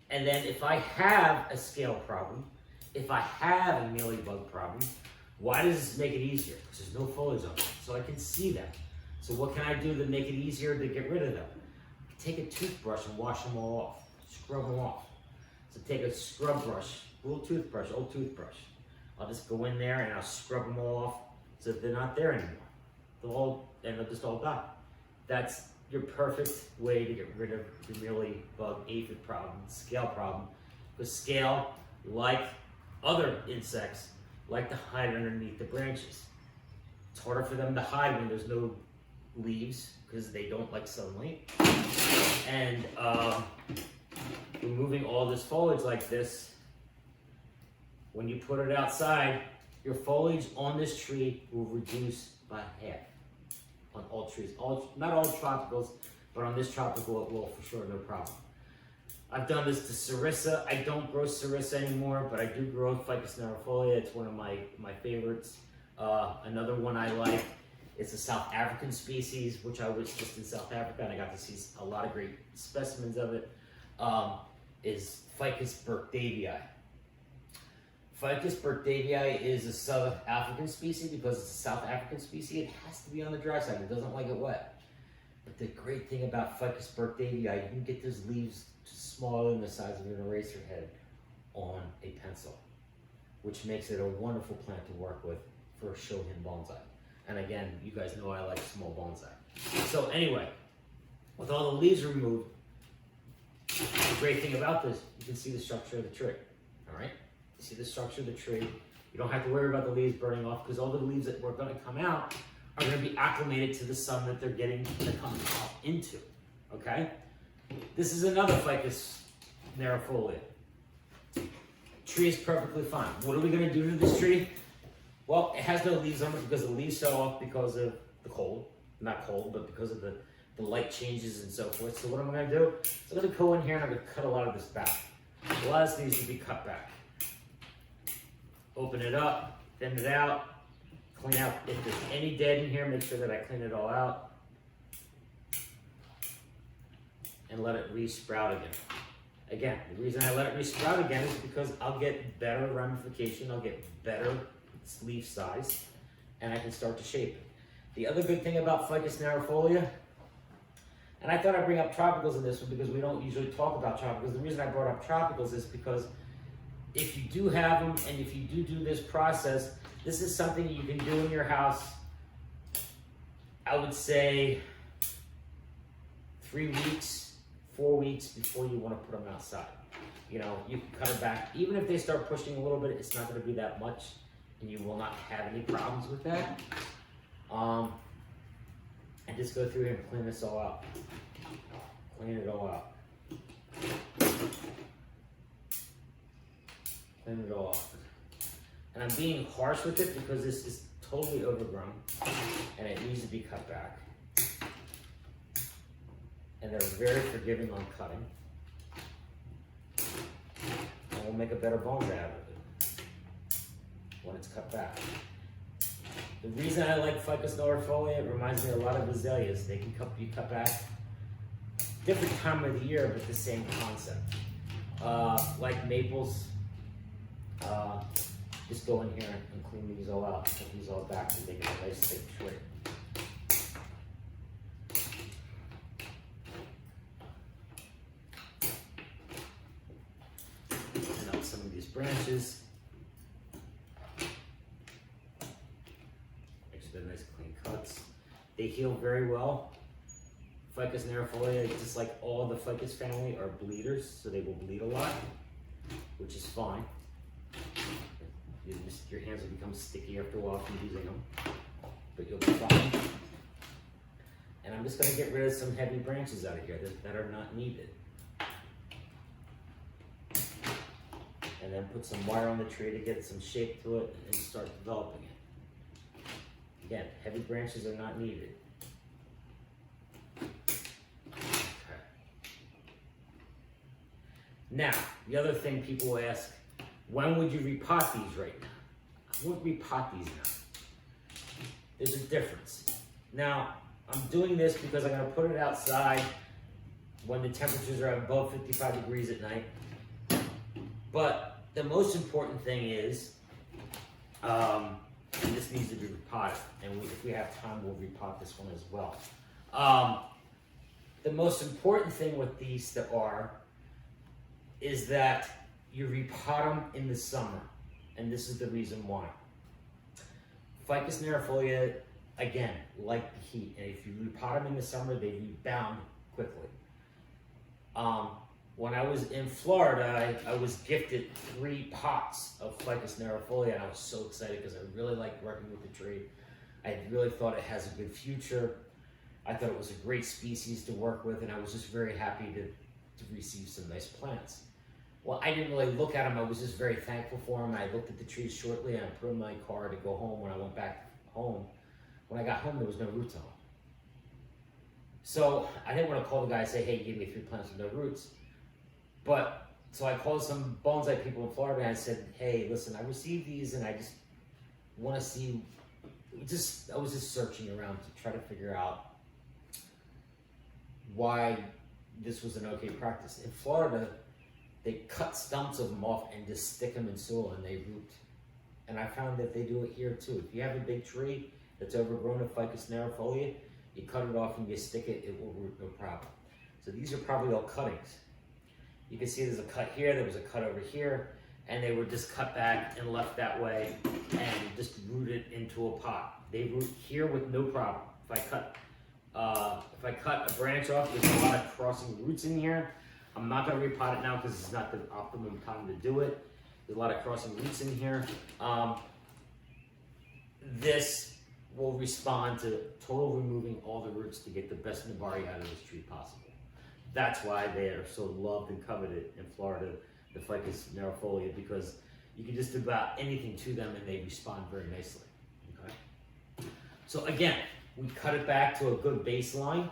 And then if I have a scale problem, if I have a mealybug problem, why does this make it easier? Because there's no foliage on it, so I can see that. So what can I do to make it easier to get rid of them? Take a toothbrush and wash them all off, scrub them off. So take a scrub brush, little toothbrush, old toothbrush. I'll just go in there and I'll scrub them all off so that they're not there anymore. They'll just all die. That's your perfect way to get rid of your mealybug aphid problem, scale problem. Because scale, like other insects, like to hide underneath the branches. It's harder for them to hide when there's no leaves because they don't like sunlight. And removing all this foliage like this, when you put it outside, your foliage on this tree will reduce by half on all trees. Not all tropicals, but on this tropical it will for sure, no problem. I've done this to Sarissa. I don't grow Sarissa anymore, but I do grow Ficus nervifolia. It's one of my favorites. Another one I like, it's a South African species, which I was just in South Africa and I got to see a lot of great specimens of it, is Ficus burkdavii. Ficus burkdavii is a South African species. Because it's a South African species, it has to be on the dry side. It doesn't like it wet. But the great thing about Ficus burkdavii, you can get those leaves smaller than the size of an eraser head on a pencil, which makes it a wonderful plant to work with for a shohin bonsai. And again, you guys know I like small bonsai. So anyway, with all the leaves removed, the great thing about this, you can see the structure of the tree, all right? You see the structure of the tree. You don't have to worry about the leaves burning off because all the leaves that were going to come out are going to be acclimated to the sun that they're getting to come out into, okay? This is another Ficus nervifolia. Tree is perfectly fine. What are we going to do to this tree? Well, it has no leaves on it because the leaves fell off because of the cold. Not cold, but because of the light changes and so forth. So what am I going to do? I'm going to go in here and I'm going to cut a lot of this back. A lot of this needs to be cut back. Open it up, thin it out, clean out. If there's any dead in here, make sure that I clean it all out. And let it re-sprout again. Again, the reason I let it re-sprout again is because I'll get better ramification, I'll get better leaf size, and I can start to shape it. The other good thing about Ficus nervifolia, and I thought I'd bring up tropicals in this one because we don't usually talk about tropicals. The reason I brought up tropicals is because if you do have them and if you do this process, this is something you can do in your house, I would say 3 weeks, 4 weeks before you want to put them outside. You know, you can cut it back. Even if they start pushing a little bit, it's not going to be that much and you will not have any problems with that. And just go through here and clean this all out. Clean it all out. Clean it all out. And I'm being harsh with it because this is totally overgrown and it needs to be cut back. And they're very forgiving on cutting. And we'll make a better bonsai out of it when it's cut back. The reason I like Ficus nervifolia, it reminds me a lot of azaleas. They can be cut back different time of the year, but the same concept. Like maples, just go in here and clean these all out, put these all back and make it a nice thick tree. And out some of these branches. Nice clean cuts. They heal very well. Ficus nervifolia, just like all the Ficus family, are bleeders, so they will bleed a lot, which is fine. Your hands will become sticky after a while from using them, but you'll be fine. And I'm just going to get rid of some heavy branches out of here that are not needed. And then put some wire on the tree to get some shape to it and start developing it. Again, heavy branches are not needed. Okay. Now, the other thing people ask, when would you repot these right now? I wouldn't repot these now. There's a difference. Now, I'm doing this because I'm gonna put it outside when the temperatures are above 55 degrees at night. But the most important thing is, and this needs to be repotted, and if we have time, we'll repot this one as well. The most important thing with these is that you repot them in the summer, and this is the reason why. Ficus nervifolia, again, like the heat, and if you repot them in the summer, they rebound quickly. When I was in Florida, I was gifted 3 pots of Ficus nervifolia, and I was so excited because I really liked working with the tree. I really thought it has a good future. I thought it was a great species to work with, and I was just very happy to receive some nice plants. Well, I didn't really look at them. I was just very thankful for them. I looked at the trees shortly, and I put them in my car to go home. When I went back home, when I got home, there was no roots on them. So I didn't want to call the guy and say, hey, you gave me 3 plants with no roots. But, so I called some bonsai people in Florida and I said, hey, listen, I received these and I just want to see, I was just searching around to try to figure out why this was an okay practice. In Florida, they cut stumps of them off and just stick them in soil and they root. And I found that they do it here too. If you have a big tree that's overgrown with Ficus nervifolia, you cut it off and you stick it, it will root no problem. So these are probably all cuttings. You can see there's a cut here, there was a cut over here, and they were just cut back and left that way and just rooted into a pot. They root here with no problem. If I cut a branch off, there's a lot of crossing roots in here. I'm not going to repot it now because it's not the optimum time to do it. There's a lot of crossing roots in here. This will respond to total removing all the roots to get the best nabari out of this tree possible. That's why they are so loved and coveted in Florida, the Ficus nervifolia, because you can just do about anything to them and they respond very nicely. Okay. So again, we cut it back to a good baseline.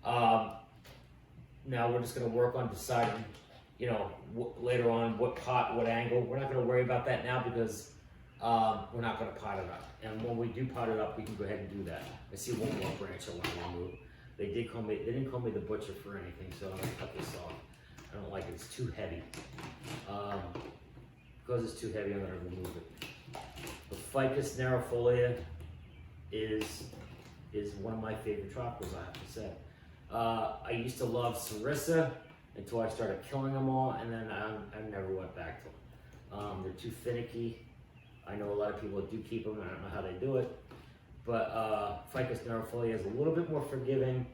Now we're just going to work on deciding, later on what pot, what angle. We're not going to worry about that now because we're not going to pot it up. And when we do pot it up, we can go ahead and do that. I see one more branch I want to remove. They didn't call me the butcher for anything, so I'm gonna cut this off. I don't like it, it's too heavy. Because it's too heavy, I'm gonna remove it. The Ficus nervifolia is one of my favorite tropics, I have to say. I used to love Sarissa until I started killing them all, and then I never went back to them. They're too finicky. I know a lot of people do keep them, I don't know how they do it. But Ficus nervifolia is a little bit more forgiving,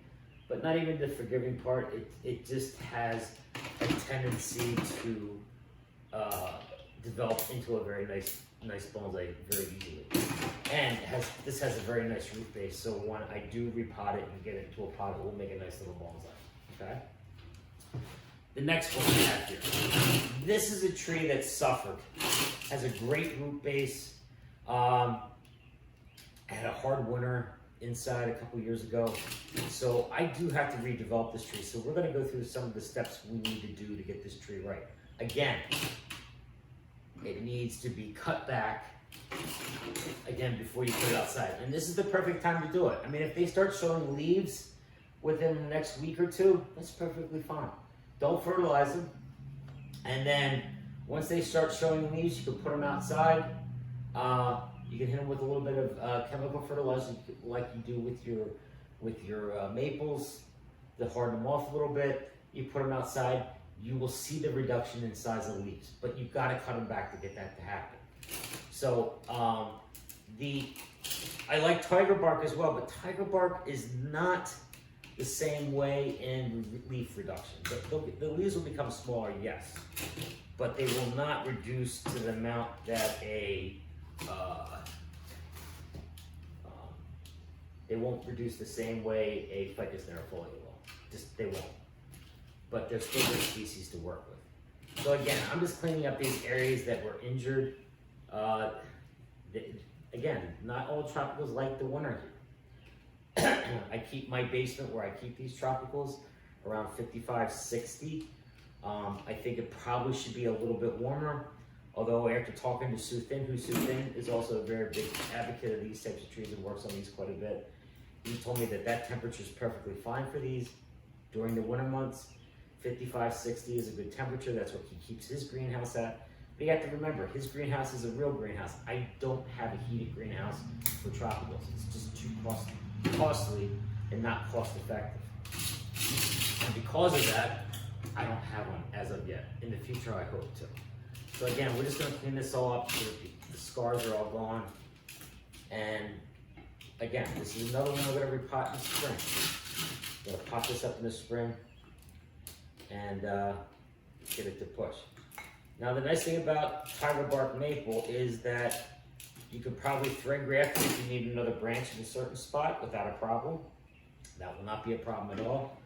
but not even the forgiving part. It just has a tendency to develop into a very nice bonsai very easily. And this has a very nice root base, so when I do repot it and get it into a pot, it will make a nice little bonsai. Okay. The next one we have here. This is a tree that suffered. Has a great root base. I had a hard winter inside a couple years ago, so I do have to redevelop this tree. So we're going to go through some of the steps we need to do to get this tree right. Again, it needs to be cut back, again, before you put it outside. And this is the perfect time to do it. I mean, if they start showing leaves within the next week or two, that's perfectly fine. Don't fertilize them. And then once they start showing leaves, you can put them outside. You can hit them with a little bit of chemical fertilizer, like you do with your maples, to harden them off a little bit. You put them outside, you will see the reduction in size of the leaves, but you've got to cut them back to get that to happen. So I like tiger bark as well, but tiger bark is not the same way in leaf reduction. The leaves will become smaller, yes, but they will not reduce to the amount that they won't reduce the same way a Ficus nervifolia will. They won't. But they're still good species to work with. So again, I'm just cleaning up these areas that were injured. again, not all tropicals like the winter here. I keep my basement where I keep these tropicals around 55, 60. I think it probably should be a little bit warmer. Although after talking to Sue Thin, who Sue Thin is also a very big advocate of these types of trees and works on these quite a bit, he told me that that temperature is perfectly fine for these during the winter months. 55, 60 is a good temperature. That's what he keeps his greenhouse at. But you have to remember, his greenhouse is a real greenhouse. I don't have a heated greenhouse for tropicals. It's just too costly and not cost effective. And because of that, I don't have one as of yet. In the future, I hope to. So again, we're just gonna clean this all up so that the scars are all gone. And again, this is another one we're gonna repot in the spring. We're gonna pot this up in the spring and get it to push. Now the nice thing about tiger bark maple is that you could probably thread graft it if you need another branch in a certain spot without a problem. That will not be a problem at all.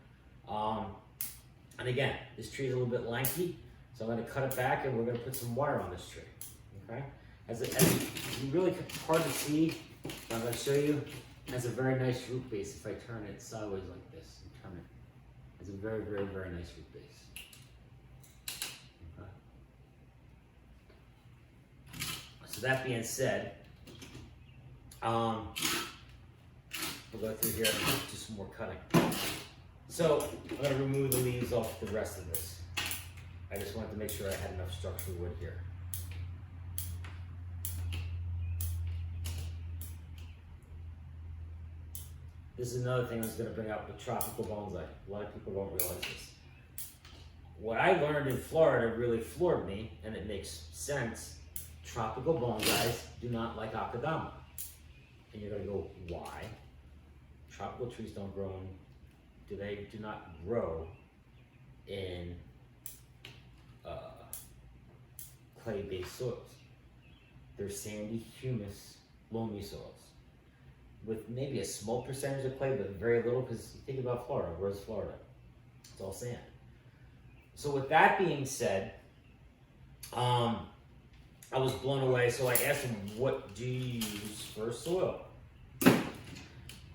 And again, this tree is a little bit lanky, so I'm going to cut it back and we're going to put some wire on this tree. Okay? As really hard to see, I'm going to show you. It has a very nice root base. If I turn it sideways like this, and turn it, it's a very, very, very nice root base. Okay. So that being said, we'll go through here and do some more cutting. So I'm going to remove the leaves off the rest of this. I just wanted to make sure I had enough structural wood here. This is another thing I was going to bring up with tropical bonsai. A lot of people don't realize this. What I learned in Florida really floored me, and it makes sense. Tropical bonsais do not like akadama. And you're going to go, why? Tropical trees don't grow in, do not grow in clay-based soils. They're sandy, humus, loamy soils with maybe a small percentage of clay, but very little, because you think about Florida. Where's Florida? It's all sand. So with that being said, I was blown away. So I asked them, what do you use for soil?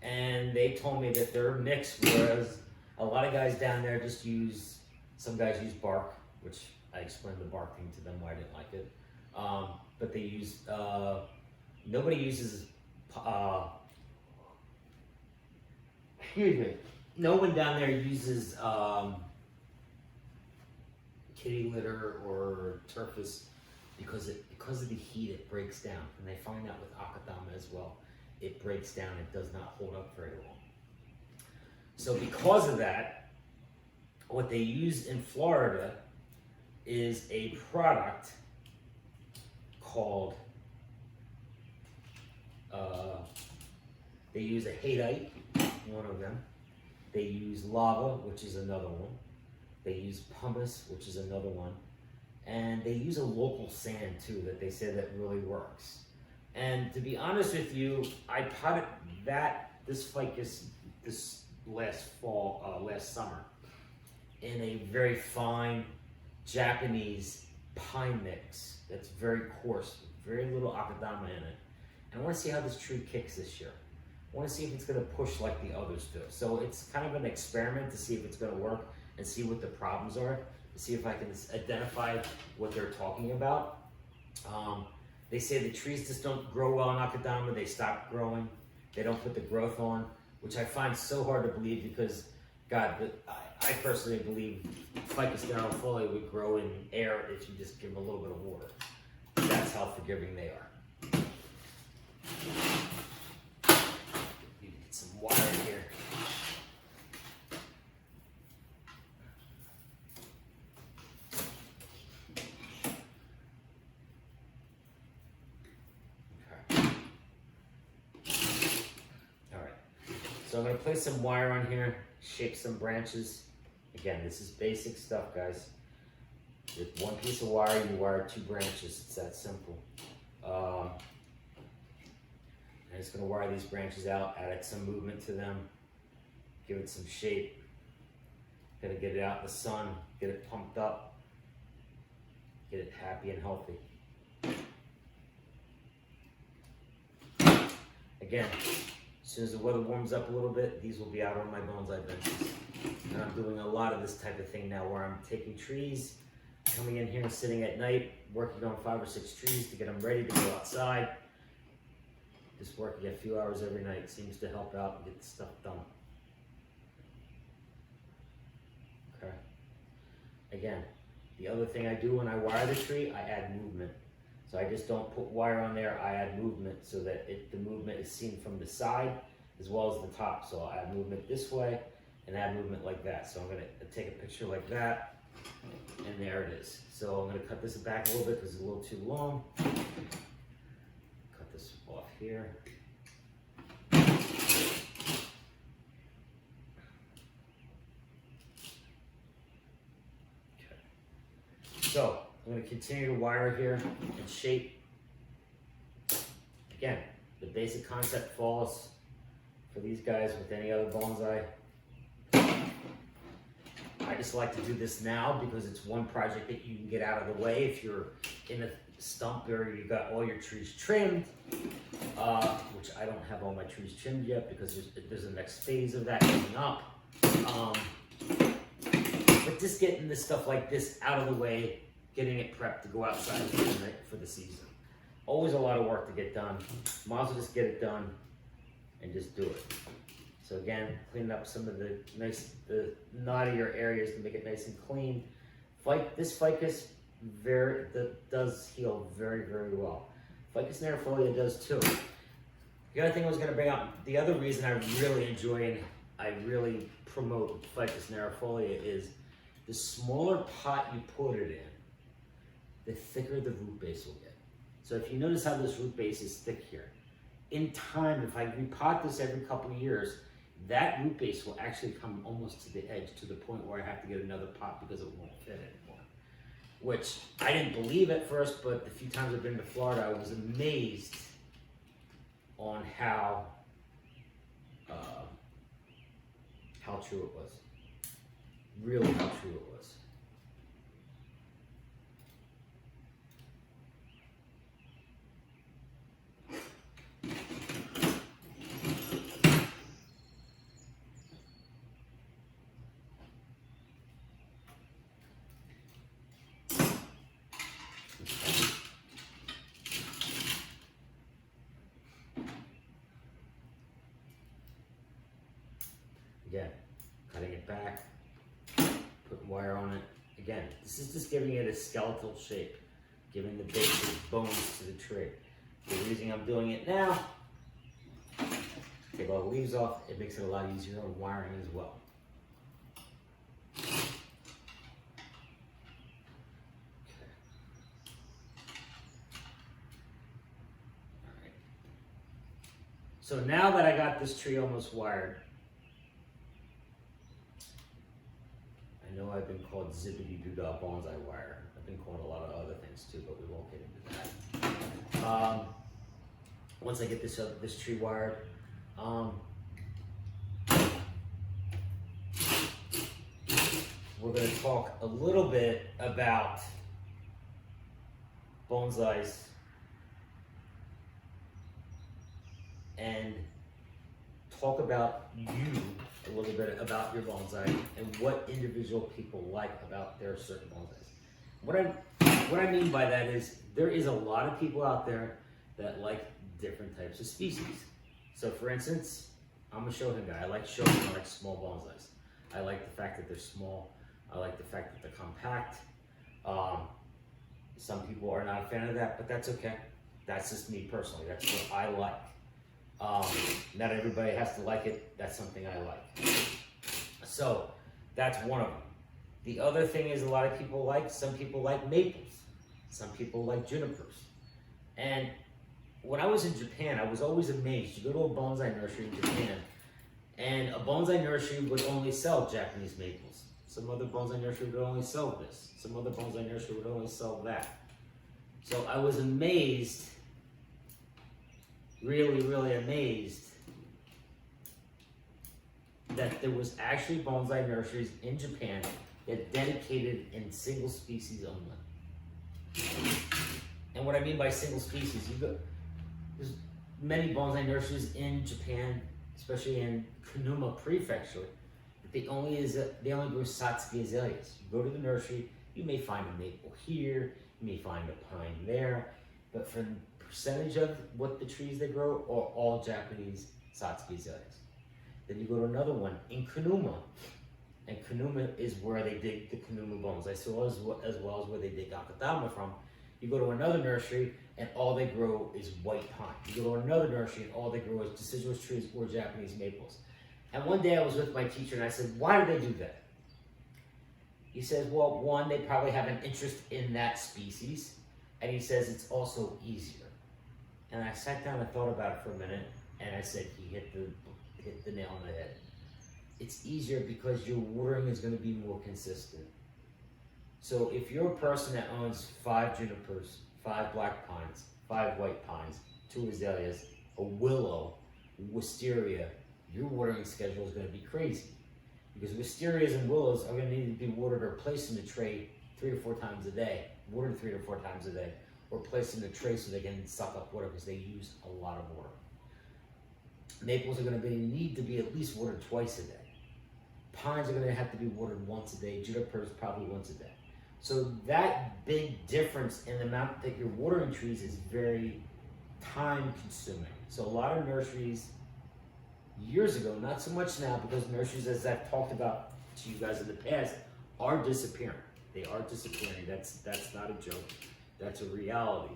And they told me that their mix was, a lot of guys down there just use, some guys use bark, which I explained the bark thing to them why I didn't like it. But they use, nobody uses, excuse me, no one down there uses kitty litter or turfus because of the heat it breaks down. And they find out with akadama as well. It breaks down, it does not hold up very long. So because of that, what they use in Florida is a product called, they use a hadeite, one of them. They use lava, which is another one. They use pumice, which is another one. And they use a local sand too that they say that really works. And to be honest with you, I potted this ficus this last summer in a very fine Japanese pine mix that's very coarse, with very little akadama in it. And I want to see how this tree kicks this year. I want to see if it's going to push like the others do. So it's kind of an experiment to see if it's going to work and see what the problems are, to see if I can identify what they're talking about. They say the trees just don't grow well in akadama. They stop growing. They don't put the growth on, which I find so hard to believe because, God, I personally believe Ficus nervifolia would grow in air if you just give them a little bit of water. That's how forgiving they are. You get some water here. So I'm going to place some wire on here, shape some branches. Again, this is basic stuff, guys. With one piece of wire, you wire 2 branches. It's that simple. I'm just going to wire these branches out, add some movement to them, give it some shape. Going to get it out in the sun, get it pumped up, get it happy and healthy. Again, as soon as the weather warms up a little bit, these will be out on my bonsai benches. And I'm doing a lot of this type of thing now where I'm taking trees, coming in here and sitting at night, working on 5 or 6 trees to get them ready to go outside. Just working a few hours every night seems to help out and get the stuff done. Okay. Again, the other thing I do when I wire the tree, I add movement. So I just don't put wire on there, I add movement so that the movement is seen from the side as well as the top. So I add movement this way and add movement like that. So I'm gonna take a picture like that, and there it is. So I'm gonna cut this back a little bit because it's a little too long. Cut this off here. Okay. So I'm going to continue to wire here and shape. Again, the basic concept falls for these guys with any other bonsai. I just like to do this now because it's one project that you can get out of the way if you're in a stump or you got all your trees trimmed, which I don't have all my trees trimmed yet because there's a next phase of that coming up. But just getting this stuff like this out of the way, getting it prepped to go outside for the season. Always a lot of work to get done. Might as well just get it done and just do it. So again, cleaning up some of the knottier areas to make it nice and clean. This ficus does heal very, very well. Ficus nervifolia does too. The other thing I was going to bring up, the other reason I really enjoy and I really promote Ficus nervifolia is the smaller pot you put it in, the thicker the root base will get. So if you notice how this root base is thick here, in time, if I repot this every couple of years, that root base will actually come almost to the edge, to the point where I have to get another pot because it won't fit anymore. Which I didn't believe at first, but the few times I've been to Florida, I was amazed on how true it was. Really how true it was. Again, cutting it back, putting wire on it. Again, this is just giving it a skeletal shape, giving the basic bones to the tree. The reason I'm doing it now, take all the leaves off, it makes it a lot easier on wiring as well. So now that I got this tree almost wired, I know I've been called zippity-doo-dah bonsai wire. I've been called a lot of other things too, but we won't get into that. Once I get this tree wired, we're going to talk a little bit about bonsais and talk about you a little bit about your bonsai and what individual people like about their certain bonsais. What I mean by that is there is a lot of people out there that like different types of species. So for instance, I'm a Shohin guy. I like Shohin, I like small bonsais. I like the fact that they're small. I like the fact that they're compact. Some people are not a fan of that, but that's okay. That's just me personally. That's what I like. Not everybody has to like it. That's something I like. So that's one of them. The other thing is some people like maples. Some people like junipers. And when I was in Japan, I was always amazed. You go to a bonsai nursery in Japan, and a bonsai nursery would only sell Japanese maples. Some other bonsai nursery would only sell this. Some other bonsai nursery would only sell that. So I was amazed, really, really amazed, that there was actually bonsai nurseries in Japan that dedicated in single species only. And what I mean by single species, there's many bonsai nurseries in Japan, especially in Kunuma Prefecture, they only grow Satsuki azaleas. You go to the nursery, you may find a maple here, you may find a pine there, but for the percentage of what the trees they grow are all Japanese Satsuki azaleas. Then you go to another one in Kunuma, and Kunuma is where they dig the Kunuma bonsai, as well as where they dig Akadama from. You go to another nursery, and all they grow is white pine. You go to another nursery, and all they grow is deciduous trees or Japanese maples. And one day I was with my teacher, and I said, why do they do that? He says, well, one, they probably have an interest in that species, and he says it's also easier. And I sat down and thought about it for a minute, and I said, he hit the nail on the head. It's easier because your watering is going to be more consistent. So if you're a person that owns 5 junipers, 5 black pines, 5 white pines, 2 azaleas, a willow, wisteria, your watering schedule is going to be crazy. Because wisterias and willows are going to need to be watered or placed in the tray 3 to 4 times a day, watered 3 to 4 times a day, or placed in the tray so they can suck up water because they use a lot of water. Maples are going to need to be at least watered twice a day. Pines are going to have to be watered once a day. Junipers probably once a day. So that big difference in the amount that you're watering trees is very time consuming. So a lot of nurseries years ago, not so much now, because nurseries, as I've talked about to you guys in the past, are disappearing. They are disappearing. That's not a joke. That's a reality.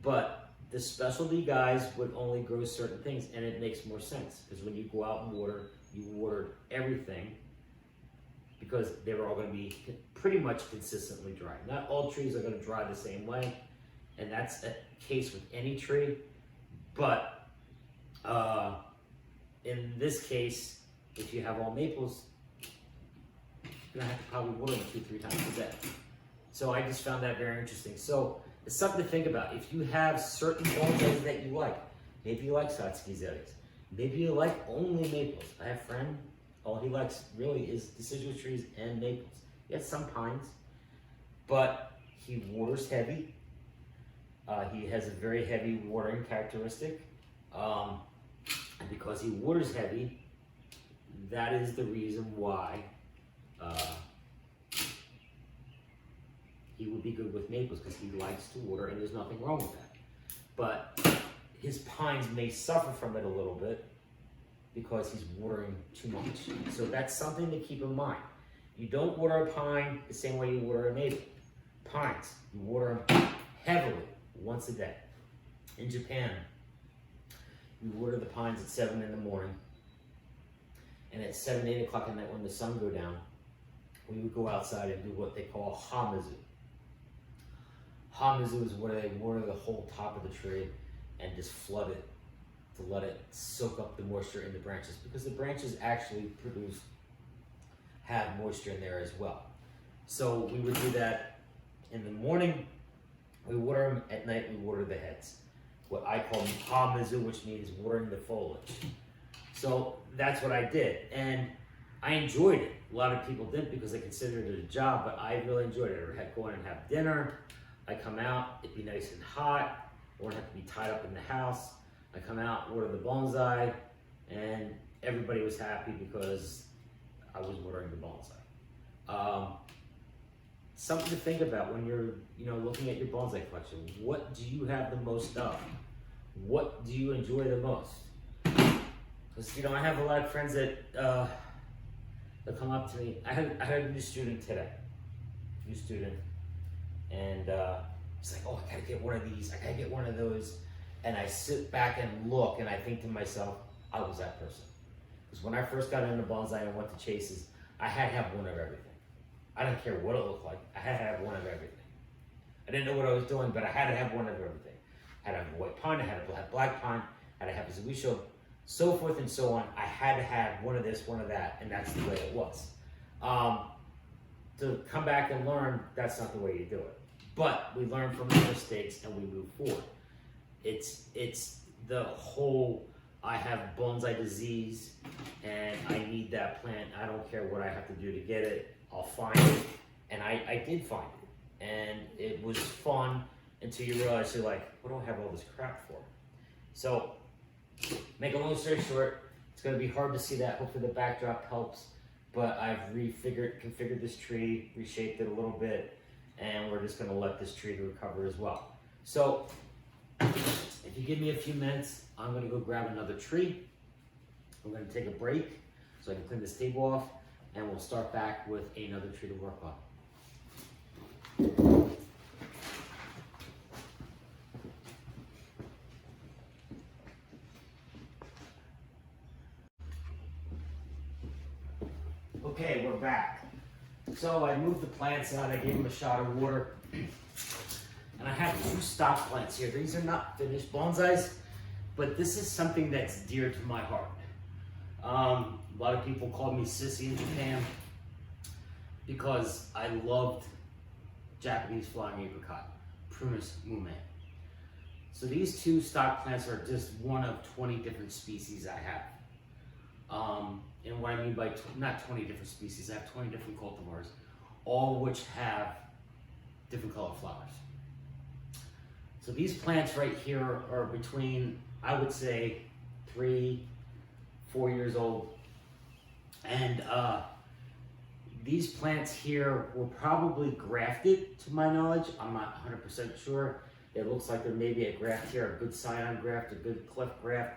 But the specialty guys would only grow certain things, and it makes more sense because when you go out and water, you water everything because they were all going to be pretty much consistently dry. Not all trees are going to dry the same way, and that's a case with any tree. But in this case, if you have all maples, you're going to have to probably water them 2-3 times a day. So I just found that very interesting. So it's something to think about. If you have certain bonsais that you like, maybe you like Satsuki azaleas, maybe you like only maples. I have a friend, all he likes really is deciduous trees and maples. He has some pines, but he waters heavy. He has a very heavy watering characteristic. And because he waters heavy, that is the reason why he would be good with maples, because he likes to water, and there's nothing wrong with that. But his pines may suffer from it a little bit because he's watering too much. So that's something to keep in mind. You don't water a pine the same way you water a maple. Pines, you water them heavily once a day. In Japan, we water the pines at 7 in the morning, and at 7, 8 o'clock at night when the sun go down, we would go outside and do what they call hamizu. Hamizu is where they water the whole top of the tree and just flood it to let it soak up the moisture in the branches, because the branches actually have moisture in there as well. So we would do that in the morning, we water them, at night we water the heads. What I call hamizu, which means watering the foliage. So that's what I did, and I enjoyed it. A lot of people didn't because they considered it a job, but I really enjoyed it. I'd go in and have dinner. I come out, it'd be nice and hot. I wouldn't have to be tied up in the house. I come out, water the bonsai, and everybody was happy because I was watering the bonsai. Something to think about when you're, looking at your bonsai collection. What do you have the most of? What do you enjoy the most? Because I have a lot of friends that they'll come up to me. I had a new student today, and he's like, "Oh, I gotta get one of these. I gotta get one of those." And I sit back and look, and I think to myself, I was that person. Because when I first got into bonsai and went to chases, I had to have one of everything. I didn't care what it looked like. I had to have one of everything. I didn't know what I was doing, but I had to have one of everything. I had to have a white pine, I had to have black pine, I had to have a zuisho, so forth and so on. I had to have one of this, one of that, and that's the way it was. To come back and learn, that's not the way you do it. But we learn from our mistakes and we move forward. It's the whole, I have bonsai disease and I need that plant. I don't care what I have to do to get it. I'll find it. And I did find it. And it was fun until you realize you're like, what do I have all this crap for? So Make a long story short, it's going to be hard to see that. Hopefully the backdrop helps. But I've configured this tree, reshaped it a little bit, and we're just going to let this tree recover as well. So if you give me a few minutes, I'm going to go grab another tree. We're going to take a break so I can clean this table off, and we'll start back with another tree to work on. Okay, we're back. So I moved the plants out, I gave them a shot of water, and I have 2 stock plants here. These are not finished bonsais, but this is something that's dear to my heart. A lot of people called me sissy in Japan because I loved Japanese flying apricot, Prunus mume. So these 2 stock plants are just one of 20 different species I have. And what I mean by not 20 different species, I have 20 different cultivars, all which have different colored flowers. So these plants right here are between, I would say, 3, 4 years old. And these plants here were probably grafted, to my knowledge. I'm not 100% sure. It looks like there may be a graft here, a good scion graft, a good cleft graft.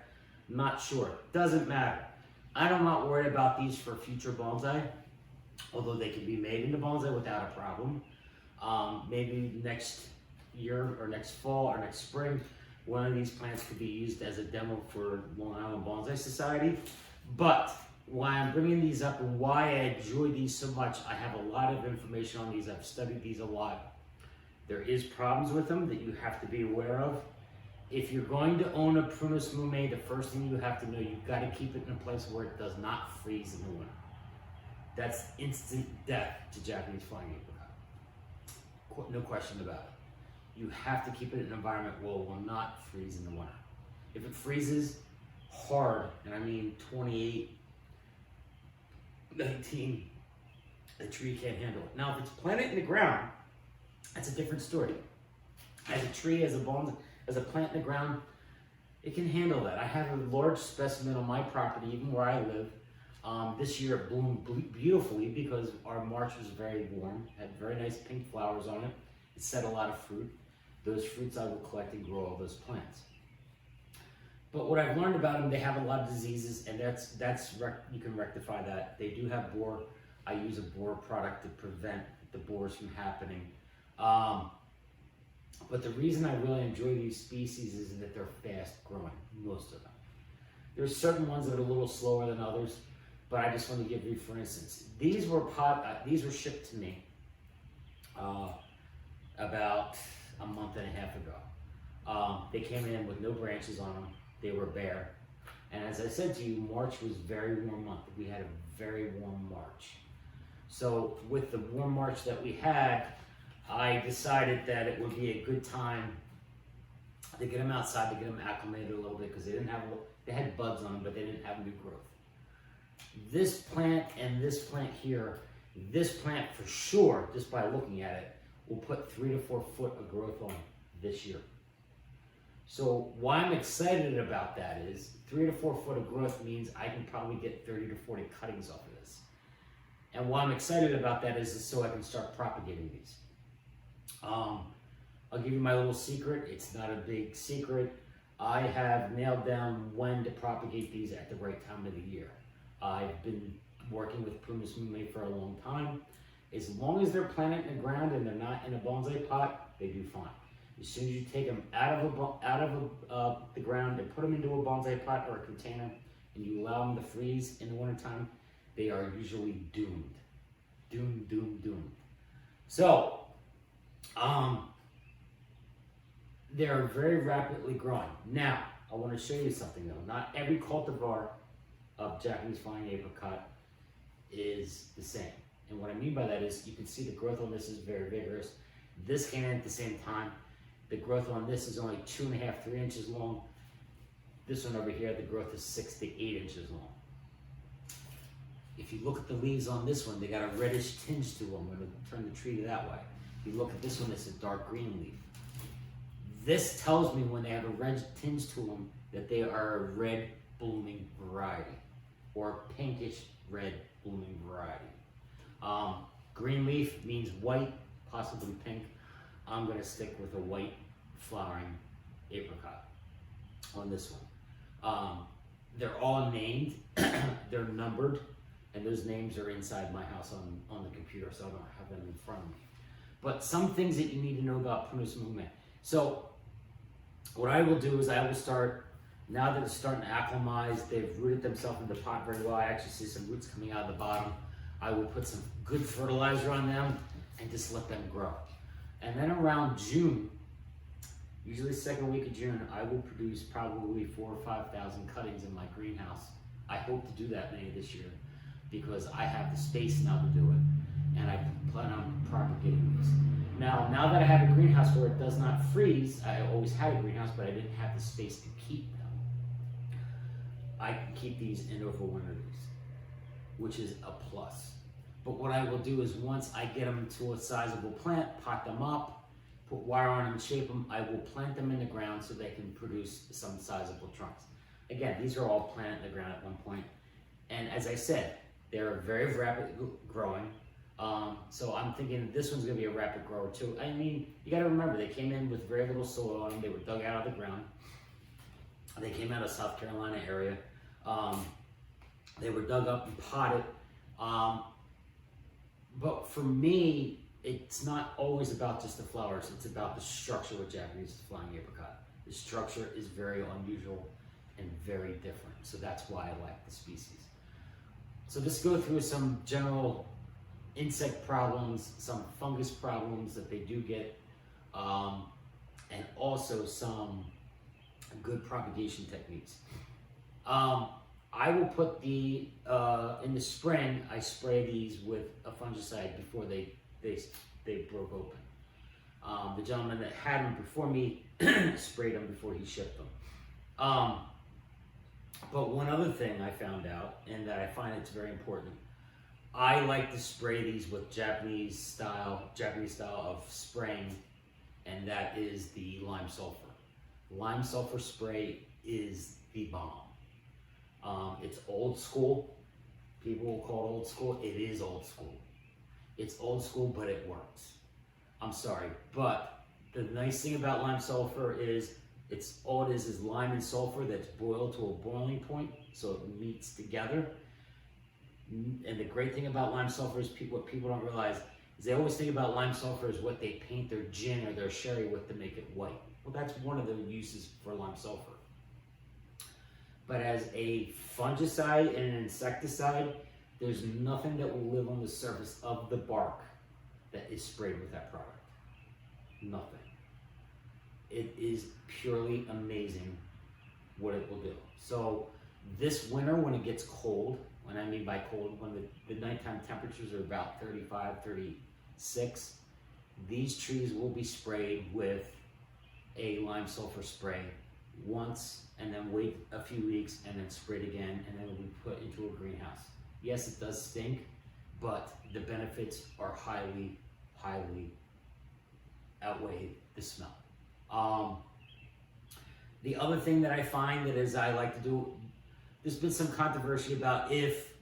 I'm not sure. Doesn't matter. I'm not worried about these for future bonsai, although they can be made into bonsai without a problem. Maybe next year or next fall or next spring, one of these plants could be used as a demo for Long Island Bonsai Society. But why I'm bringing these up and why I enjoy these so much, I have a lot of information on these. I've studied these a lot. There is problems with them that you have to be aware of. If you're going to own a Prunus mume, the first thing you have to know, you've got to keep it in a place where it does not freeze in the winter. That's instant death to Japanese flying apricot. No question about it. You have to keep it in an environment where it will not freeze in the winter. If it freezes hard, and I mean 28, 19, the tree can't handle it. Now, if it's planted in the ground, that's a different story. As a tree, as a plant in the ground, it can handle that. I have a large specimen on my property, even where I live. This year it bloomed beautifully because our March was very warm, had very nice pink flowers on it. It set a lot of fruit. Those fruits I will collect and grow all those plants. But what I've learned about them, they have a lot of diseases, and you can rectify that. They do have borer. I use a borer product to prevent the borers from happening. But the reason I really enjoy these species is that they're fast growing, most of them. There's certain ones that are a little slower than others, but I just want to give you, for instance, these were shipped to me about a month and a half ago. They came in with no branches on them. They were bare. And as I said to you, March was a very warm month. We had a very warm March. So with the warm March that we had, I decided that it would be a good time to get them outside, to get them acclimated a little bit, because they had buds on them, but they didn't have new growth. This plant and this plant here, this plant for sure, just by looking at it, will put 3 to 4 foot of growth on this year. So why I'm excited about that is 3 to 4 foot of growth means I can probably get 30 to 40 cuttings off of this. And why I'm excited about that is so I can start propagating these. I'll give you my little secret. It's not a big secret. I have nailed down when to propagate these at the right time of the year. I've been working with Prunus mume for a long time. As long as they're planted in the ground and they're not in a bonsai pot, they do fine. As soon as you take them out of the ground and put them into a bonsai pot or a container, and you allow them to freeze in the wintertime, they are usually doomed. Doomed. So, they're very rapidly growing. Now, I want to show you something though. Not every cultivar of Japanese flying apricot is the same. And what I mean by that is you can see the growth on this is very vigorous. This came in at the same time. The growth on this is only 2.5, 3 inches long. This one over here, the growth is 6 to 8 inches long. If you look at the leaves on this one, they got a reddish tinge to them. I'm going to turn the tree that way. If you look at this one, it's a dark green leaf. This tells me when they have a red tinge to them, that they are a red blooming variety, or pinkish red blooming variety. Green leaf means white, possibly pink. I'm gonna stick with a white flowering apricot on this one. They're all named, they're numbered, and those names are inside my house on the computer, so I don't have them in front of me. But some things that you need to know about Prunus movement. So what I will do is I will start, now that it's starting to acclimatize, they've rooted themselves in the pot very well. I actually see some roots coming out of the bottom. I will put some good fertilizer on them and just let them grow. And then around June, usually the second week of June, I will produce probably 4,000 or 5,000 cuttings in my greenhouse. I hope to do that many this year because I have the space now to do it, and I plan on propagating these. Now that I have a greenhouse where it does not freeze, I always had a greenhouse, but I didn't have the space to keep them. I can keep these and overwinter these, which is a plus. But what I will do is once I get them to a sizable plant, pot them up, put wire on them and shape them, I will plant them in the ground so they can produce some sizable trunks. Again, these are all planted in the ground at one point. And as I said, they're very rapidly growing. So I'm thinking this one's gonna be a rapid grower too. I mean, you gotta remember, they came in with very little soil on them. They were dug out of the ground. They came out of South Carolina area. They were dug up and potted. But for me, it's not always about just the flowers. It's about the structure with Japanese flying apricot. The structure is very unusual and very different. So that's why I like the species. So let's go through some general insect problems, some fungus problems that they do get, and also some good propagation techniques. I will put the, in the spring, I spray these with a fungicide before they broke open. The gentleman that had them before me sprayed them before he shipped them. But one other thing I found out, and that I find it's very important, I like to spray these with Japanese style of spraying, and that is the lime sulfur. Lime sulfur spray is the bomb. It's old school. People will call it old school. It is old school. It's old school, but it works. I'm sorry, but the nice thing about lime sulfur is all it is lime and sulfur that's boiled to a boiling point, so it meets together. And the great thing about lime sulfur is what people don't realize is they always think about lime sulfur as what they paint their gin or their sherry with to make it white. Well, that's one of the uses for lime sulfur. But as a fungicide and an insecticide, there's nothing that will live on the surface of the bark that is sprayed with that product. Nothing. It is purely amazing what it will do. So this winter, when it gets cold, when I mean by cold, when the nighttime temperatures are about 35, 36, these trees will be sprayed with a lime sulfur spray once, and then wait a few weeks and then spray it again, and then it will be put into a greenhouse. Yes, it does stink, but the benefits are highly, highly outweigh the smell. The other thing that I find that is I like to do, there's been some controversy about if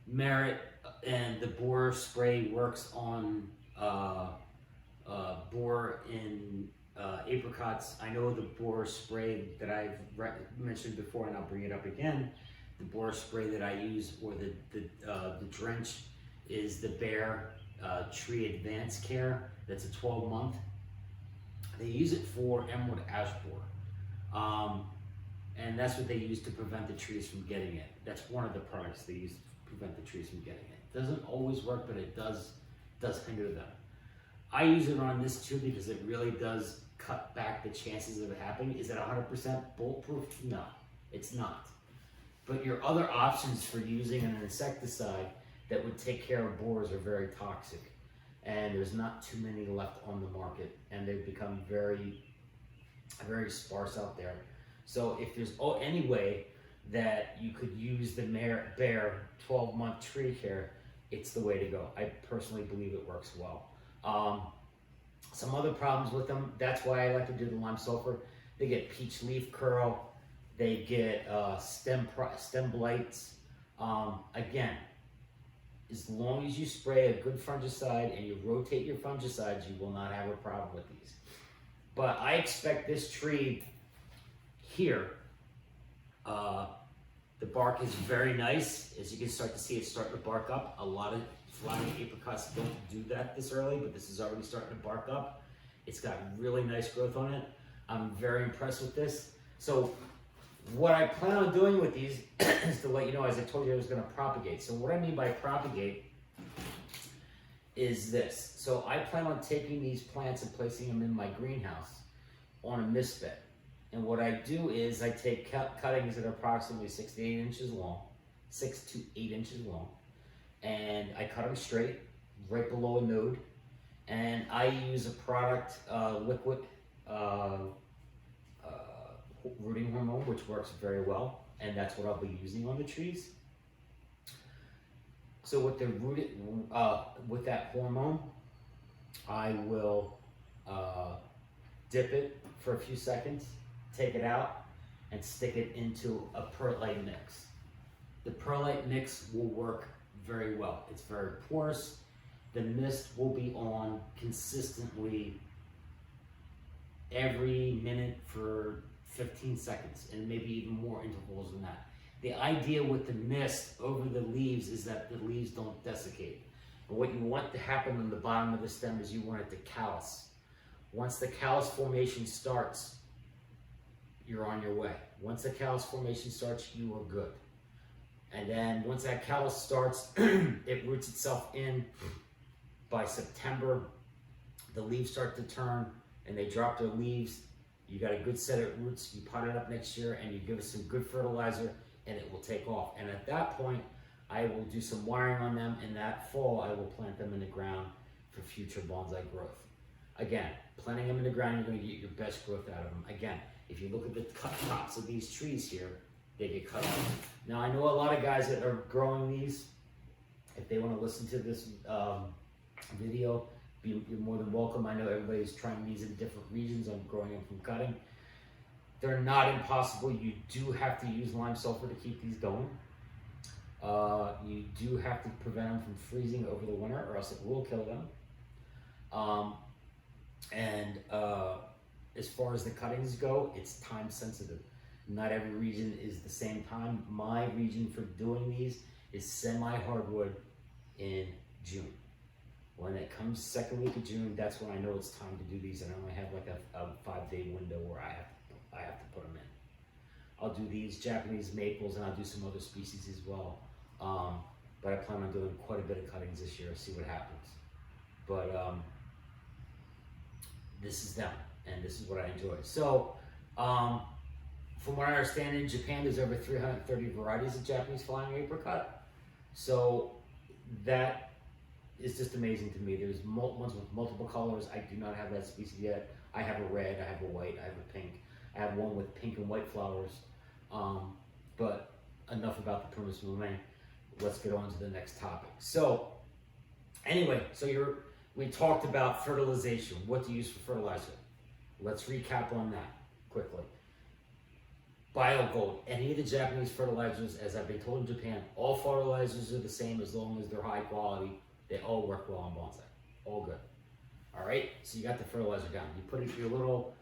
merit and the borer spray works on borer in apricots. I know the borer spray that I've mentioned before, and I'll bring it up again. The borer spray that I use, or the drench, is the Bayer Tree Advanced Care. That's a 12-month. They use it for emerald ash borer. And that's what they use to prevent the trees from getting it. That's one of the products they use to prevent the trees from getting it. It doesn't always work, but it does hinder them. I use it on this too because it really does cut back the chances of it happening. Is it 100% bulletproof? No, it's not. But your other options for using an insecticide that would take care of borers are very toxic. And there's not too many left on the market, and they've become very, very sparse out there. So if there's any way that you could use the Bayer 12-month tree care, it's the way to go. I personally believe it works well. Some other problems with them, that's why I like to do the lime sulfur. They get peach leaf curl, They get stem blights. Again, as long as you spray a good fungicide and you rotate your fungicides, you will not have a problem with these. But I expect this tree here, the bark is very nice. As you can start to see, it's starting to bark up. A lot of flowering apricots don't do that this early, but this is already starting to bark up. It's got really nice growth on it. I'm very impressed with this. So what I plan on doing with these is to let you know, as I told you, I was going to propagate. So what I mean by propagate is this. So I plan on taking these plants and placing them in my greenhouse on a mist bed. And what I do is I take cuttings that are approximately 6 to 8 inches long, 6 to 8 inches long, and I cut them straight, right below a node. And I use a product, liquid rooting hormone, which works very well, and that's what I'll be using on the trees. So with the with that hormone, I will dip it for a few seconds, take it out, and stick it into a perlite mix. The perlite mix will work very well. It's very porous. The mist will be on consistently every minute for 15 seconds, and maybe even more intervals than that. The idea with the mist over the leaves is that the leaves don't desiccate. And what you want to happen on the bottom of the stem is you want it to callus. Once the callus formation starts, you're on your way. Once the callus formation starts, you are good. And then once that callus starts, it roots itself in. By September, the leaves start to turn and they drop their leaves. You got a good set of roots, you pot it up next year and you give it some good fertilizer and it will take off. And at that point, I will do some wiring on them, and that fall I will plant them in the ground for future bonsai growth. Again, planting them in the ground, you're going to get your best growth out of them. Again, if you look at the tops of these trees here, they get cut off. Now I know a lot of guys that are growing these, if they want to listen to this video, you're more than welcome. I know everybody's trying these in different regions on growing them from cutting. They're not impossible. You do have to use lime sulfur to keep these going. You do have to prevent them from freezing over the winter, or else it will kill them. As far as the cuttings go, it's time sensitive. Not every region is the same time. My region for doing these is semi-hardwood in June. When it comes second week of June, that's when I know it's time to do these, and I only have like a 5-day window where I have to put them in. I'll do these Japanese maples, and I'll do some other species as well. But I plan on doing quite a bit of cuttings this year, see what happens. But this is them, and this is what I enjoy. So, from what I understand, in Japan, there's over 330 varieties of Japanese flying apricot. So that is just amazing to me. There's ones with multiple colors. I do not have that species yet. I have a red, I have a white, I have a pink. I have one with pink and white flowers. But enough about the Primus Mume. Let's get on to the next topic. So, anyway, we talked about fertilization, what to use for fertilizer. Let's recap on that quickly. BioGold, any of the Japanese fertilizers, as I've been told in Japan, all fertilizers are the same as long as they're high quality. They all work well on bonsai, all good. All right, so you got the fertilizer down. You put it in your little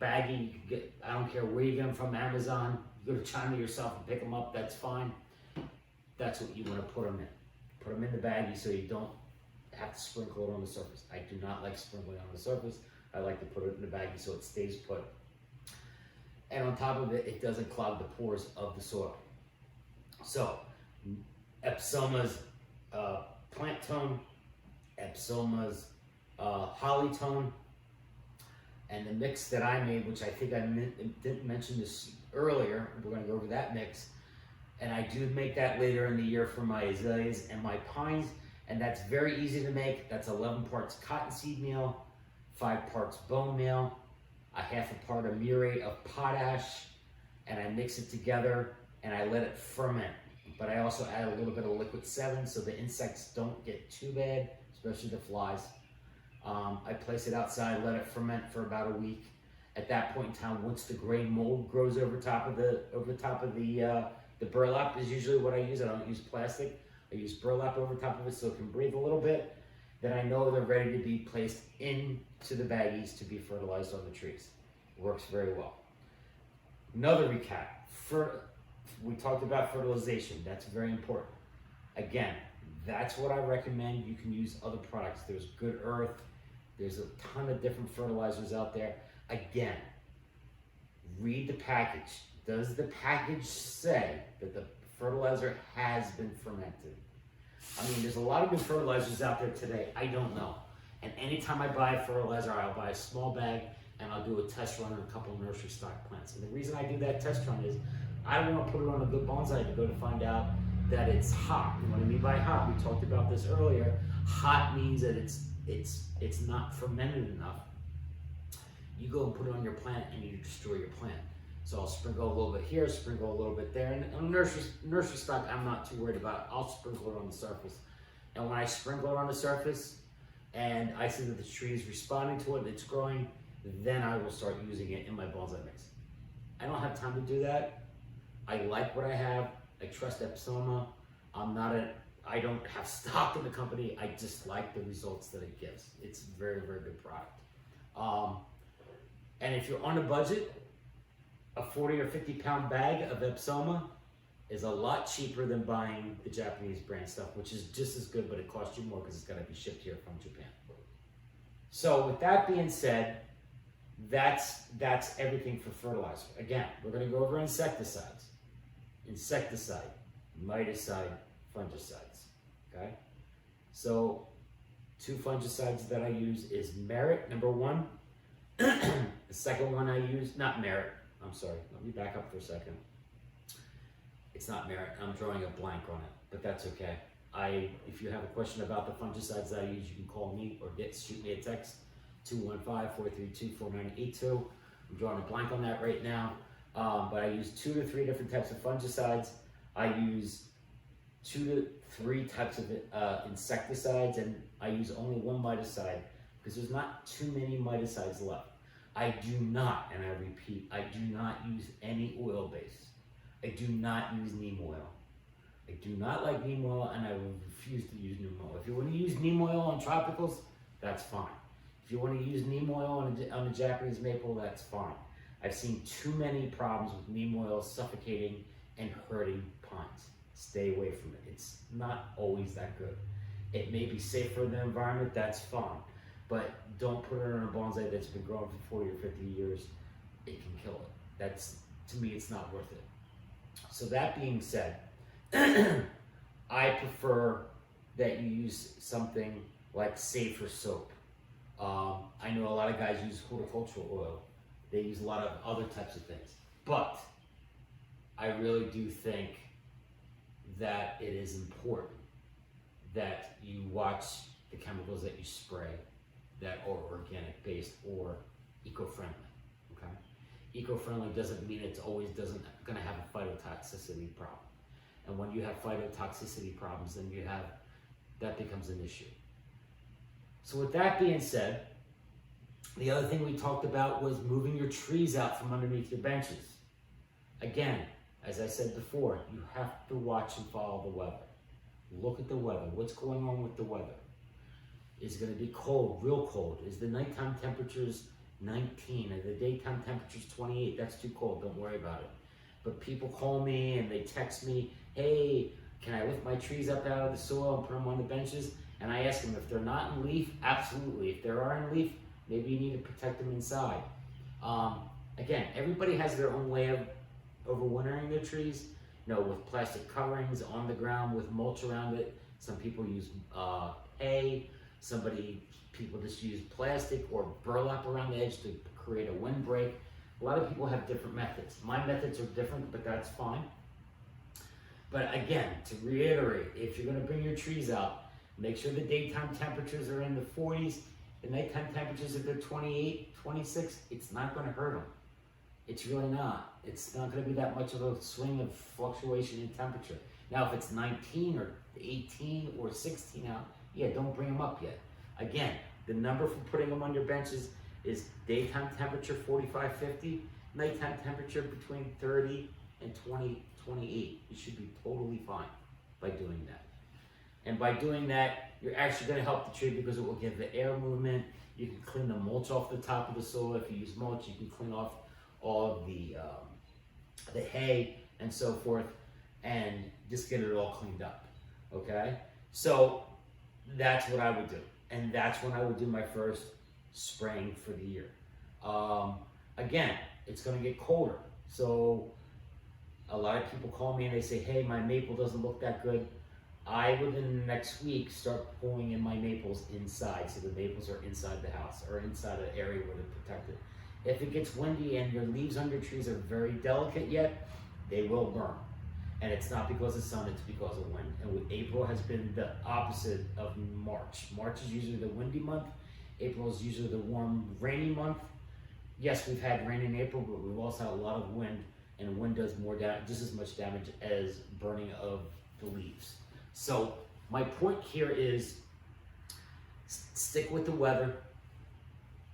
baggie. You can get, I don't care where you get them from, Amazon. You go to China yourself and pick them up, that's fine. That's what you want to put them in. Put them in the baggie so you don't have to sprinkle it on the surface. I do not like sprinkling on the surface. I like to put it in the baggie so it stays put. And on top of it, it doesn't clog the pores of the soil. So, Epsoma's plant tone, Epsoma's holly tone, and the mix that I made, which I think I didn't mention this earlier, we're going to go over that mix. And I do make that later in the year for my azaleas and my pines, and that's very easy to make. That's 11 parts cottonseed meal, 5 parts bone meal, a half a part of muriate of potash, and I mix it together and I let it ferment. But I also add a little bit of liquid 7 so the insects don't get too bad, especially the flies. I place it outside, let it ferment for about a week, At that point in time, once the gray mold grows over top of the burlap is usually what I use. I don't use plastic. I use burlap over top of it so it can breathe a little bit. Then I know they're ready to be placed into the baggies to be fertilized on the trees. Works very well. Another recap. We talked about fertilization. That's very important. Again, that's what I recommend. You can use other products. There's Good Earth. There's a ton of different fertilizers out there. Again, read the package. Does the package say that the fertilizer has been fermented? I mean, there's a lot of good fertilizers out there today. I don't know. And anytime I buy a fertilizer, I'll buy a small bag and I'll do a test run on a couple of nursery stock plants. And the reason I do that test run is I don't want to put it on a good bonsai to go to find out that it's hot. And what I mean by hot, we talked about this earlier. Hot means that it's not fermented enough. You go and put it on your plant and you destroy your plant. So I'll sprinkle a little bit here, sprinkle a little bit there. And on nursery stock, I'm not too worried about. I'll sprinkle it on the surface. And when I sprinkle it on the surface and I see that the tree is responding to it, it's growing, then I will start using it in my bonsai mix. I don't have time to do that. I like what I have. I trust Epsoma. I don't have stock in the company. I just like the results that it gives. It's a very, very good product. And if you're on a budget, a 40 or 50 pound bag of Epsoma is a lot cheaper than buying the Japanese brand stuff, which is just as good, but it costs you more because it's got to be shipped here from Japan. So with that being said, that's everything for fertilizer. Again, we're going to go over insecticides. Insecticide, miticide, fungicides, okay? So 2 fungicides that I use is Merit, number 1. The second one I use, not Merit, I'm sorry, let me back up for a second. It's not Merit, I'm drawing a blank on it, but that's okay. If you have a question about the fungicides that I use, you can call me or shoot me a text, 215-432-4982. I'm drawing a blank on that right now, but I use 2 to 3 different types of fungicides. I use 2 to 3 types of insecticides, and I use only 1 miticide because there's not too many miticides left. I do not, and I repeat, I do not use any oil base. I do not use neem oil. I do not like neem oil, and I will refuse to use neem oil. If you want to use neem oil on tropicals, that's fine. If you want to use neem oil on a Japanese maple, that's fine. I've seen too many problems with neem oil suffocating and hurting pines. Stay away from it. It's not always that good. It may be safe for the environment, that's fine. But don't put it on a bonsai that's been growing for 40 or 50 years. It can kill it. To me, it's not worth it. So that being said, I prefer that you use something like safer soap. I know a lot of guys use horticultural oil. They use a lot of other types of things. But I really do think that it is important that you watch the chemicals that you spray that are organic based or eco-friendly, okay? Eco-friendly doesn't mean it's always gonna have a phytotoxicity problem. And when you have phytotoxicity problems, then that becomes an issue. So with that being said, the other thing we talked about was moving your trees out from underneath your benches. Again, as I said before, you have to watch and follow the weather. Look at the weather. What's going on with the weather? Is it going to be cold, real cold? Is the nighttime temperatures 19 and the daytime temperatures 28? That's too cold. Don't worry about it. But people call me and they text me, hey, can I lift my trees up out of the soil and put them on the benches? And I ask them if they're not in leaf, absolutely. If they are in leaf, maybe you need to protect them inside. Again, everybody has their own way of overwintering their trees. You know, with plastic coverings on the ground with mulch around it. Some people use hay. People just use plastic or burlap around the edge to create a windbreak. A lot of people have different methods. My methods are different, but that's fine. But again, to reiterate, if you're going to bring your trees out, make sure the daytime temperatures are in the 40s. The nighttime temperatures, if they're 28, 26, it's not going to hurt them. It's really not. It's not going to be that much of a swing of fluctuation in temperature. Now, if it's 19 or 18 or 16 out, yeah, don't bring them up yet. Again, the number for putting them on your benches is daytime temperature 45, 50, nighttime temperature between 30 and 20, 28. You should be totally fine by doing that. And by doing that, you're actually going to help the tree because it will give the air movement. You can clean the mulch off the top of the soil. If you use mulch, you can clean off all of the hay and so forth, and just get it all cleaned up. Okay? So that's what I would do. And that's when I would do my first spraying for the year. Again, it's going to get colder. So a lot of people call me and they say, hey, my maple doesn't look that good. I, within the next week, start pulling in my maples inside. So the maples are inside the house or inside an area where they're protected. If it gets windy and your leaves on your trees are very delicate yet, they will burn. And it's not because of sun, it's because of wind. And April has been the opposite of March. March is usually the windy month. April is usually the warm, rainy month. Yes, we've had rain in April, but we've also had a lot of wind, and wind does more damage, just as much damage as burning of the leaves. So my point here is stick with the weather.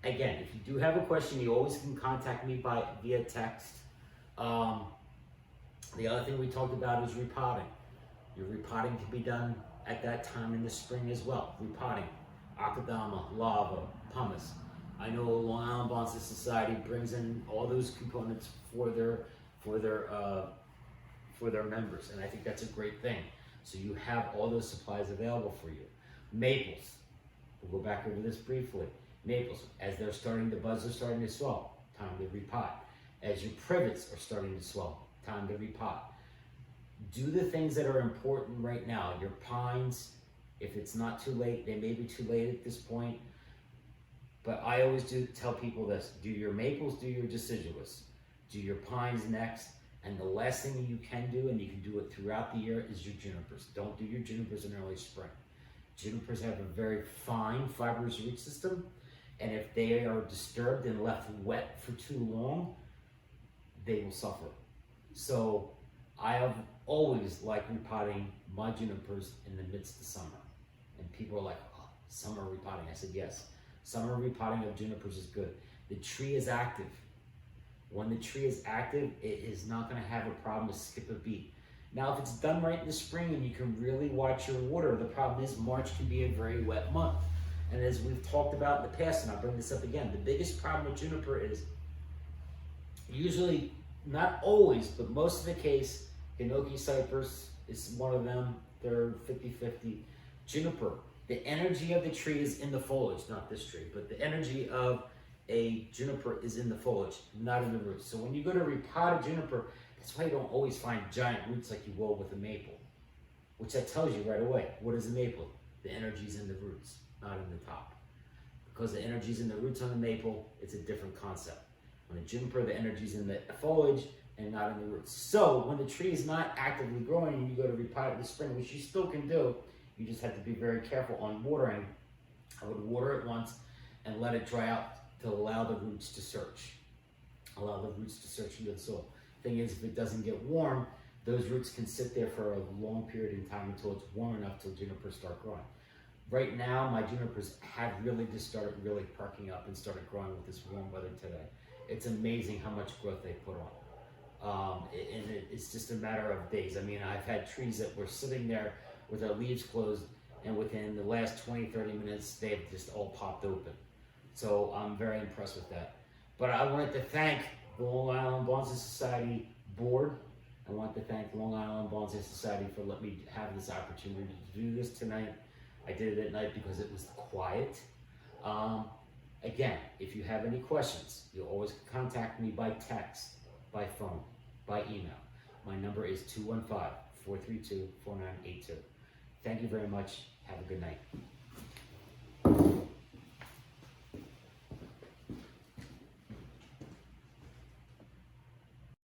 Again, if you do have a question, you always can contact me via text. The other thing we talked about is repotting. Your repotting can be done at that time in the spring as well. Repotting, akadama, lava, pumice. I know Long Island Bonsai Society brings in all those components for their members, and I think that's a great thing. So you have all those supplies available for you. Maples, we'll go back over this briefly. Maples, as they're starting, the buds are starting to swell, time to repot. As your privets are starting to swell, time to repot. Do the things that are important right now. Your pines, if it's not too late, they may be too late at this point, but I always do tell people this: do your maples, do your deciduous, do your pines next, and the last thing you can do, and you can do it throughout the year, is your junipers. Don't do your junipers in early spring. Junipers have a very fine fibrous root system, and if they are disturbed and left wet for too long, they will suffer. So I have always liked repotting my junipers in the midst of summer. And people are like, oh, summer repotting. I said, yes, summer repotting of junipers is good. The tree is active. When the tree is active, it is not going to have a problem to skip a beat. Now, if it's done right in the spring and you can really watch your water, the problem is March can be a very wet month. And as we've talked about in the past, and I'll bring this up again, the biggest problem with juniper is usually, not always, but most of the case, Hinoki cypress is one of them. They're 50-50. Juniper, the energy of the tree is in the foliage, not this tree, but the energy of a juniper is in the foliage, not in the roots. So when you go to repot a juniper, that's why you don't always find giant roots like you will with a maple, which that tells you right away. What is a maple? The energy's in the roots, not in the top. Because the energy's in the roots on the maple, it's a different concept. On the juniper, the energy's in the foliage and not in the roots. So when the tree is not actively growing and you go to repot it in the spring, which you still can do, you just have to be very careful on watering. I would water it once and let it dry out to allow the roots to search. Allow the roots to search into the soil. Thing is, if it doesn't get warm, those roots can sit there for a long period in time until it's warm enough till junipers start growing. Right now, my junipers have really just started really perking up and started growing with this warm weather today. It's amazing how much growth they put on. It's just a matter of days. I mean, I've had trees that were sitting there with their leaves closed, and within the last 20, 30 minutes, they've just all popped open. So I'm very impressed with that. But I wanted to thank the Long Island Bonsai Society board. I want to thank the Long Island Bonsai Society for letting me have this opportunity to do this tonight. I did it at night because it was quiet. Again, if you have any questions, you'll always contact me by text, by phone, by email. My number is 215-432-4982. Thank you very much. Have a good night.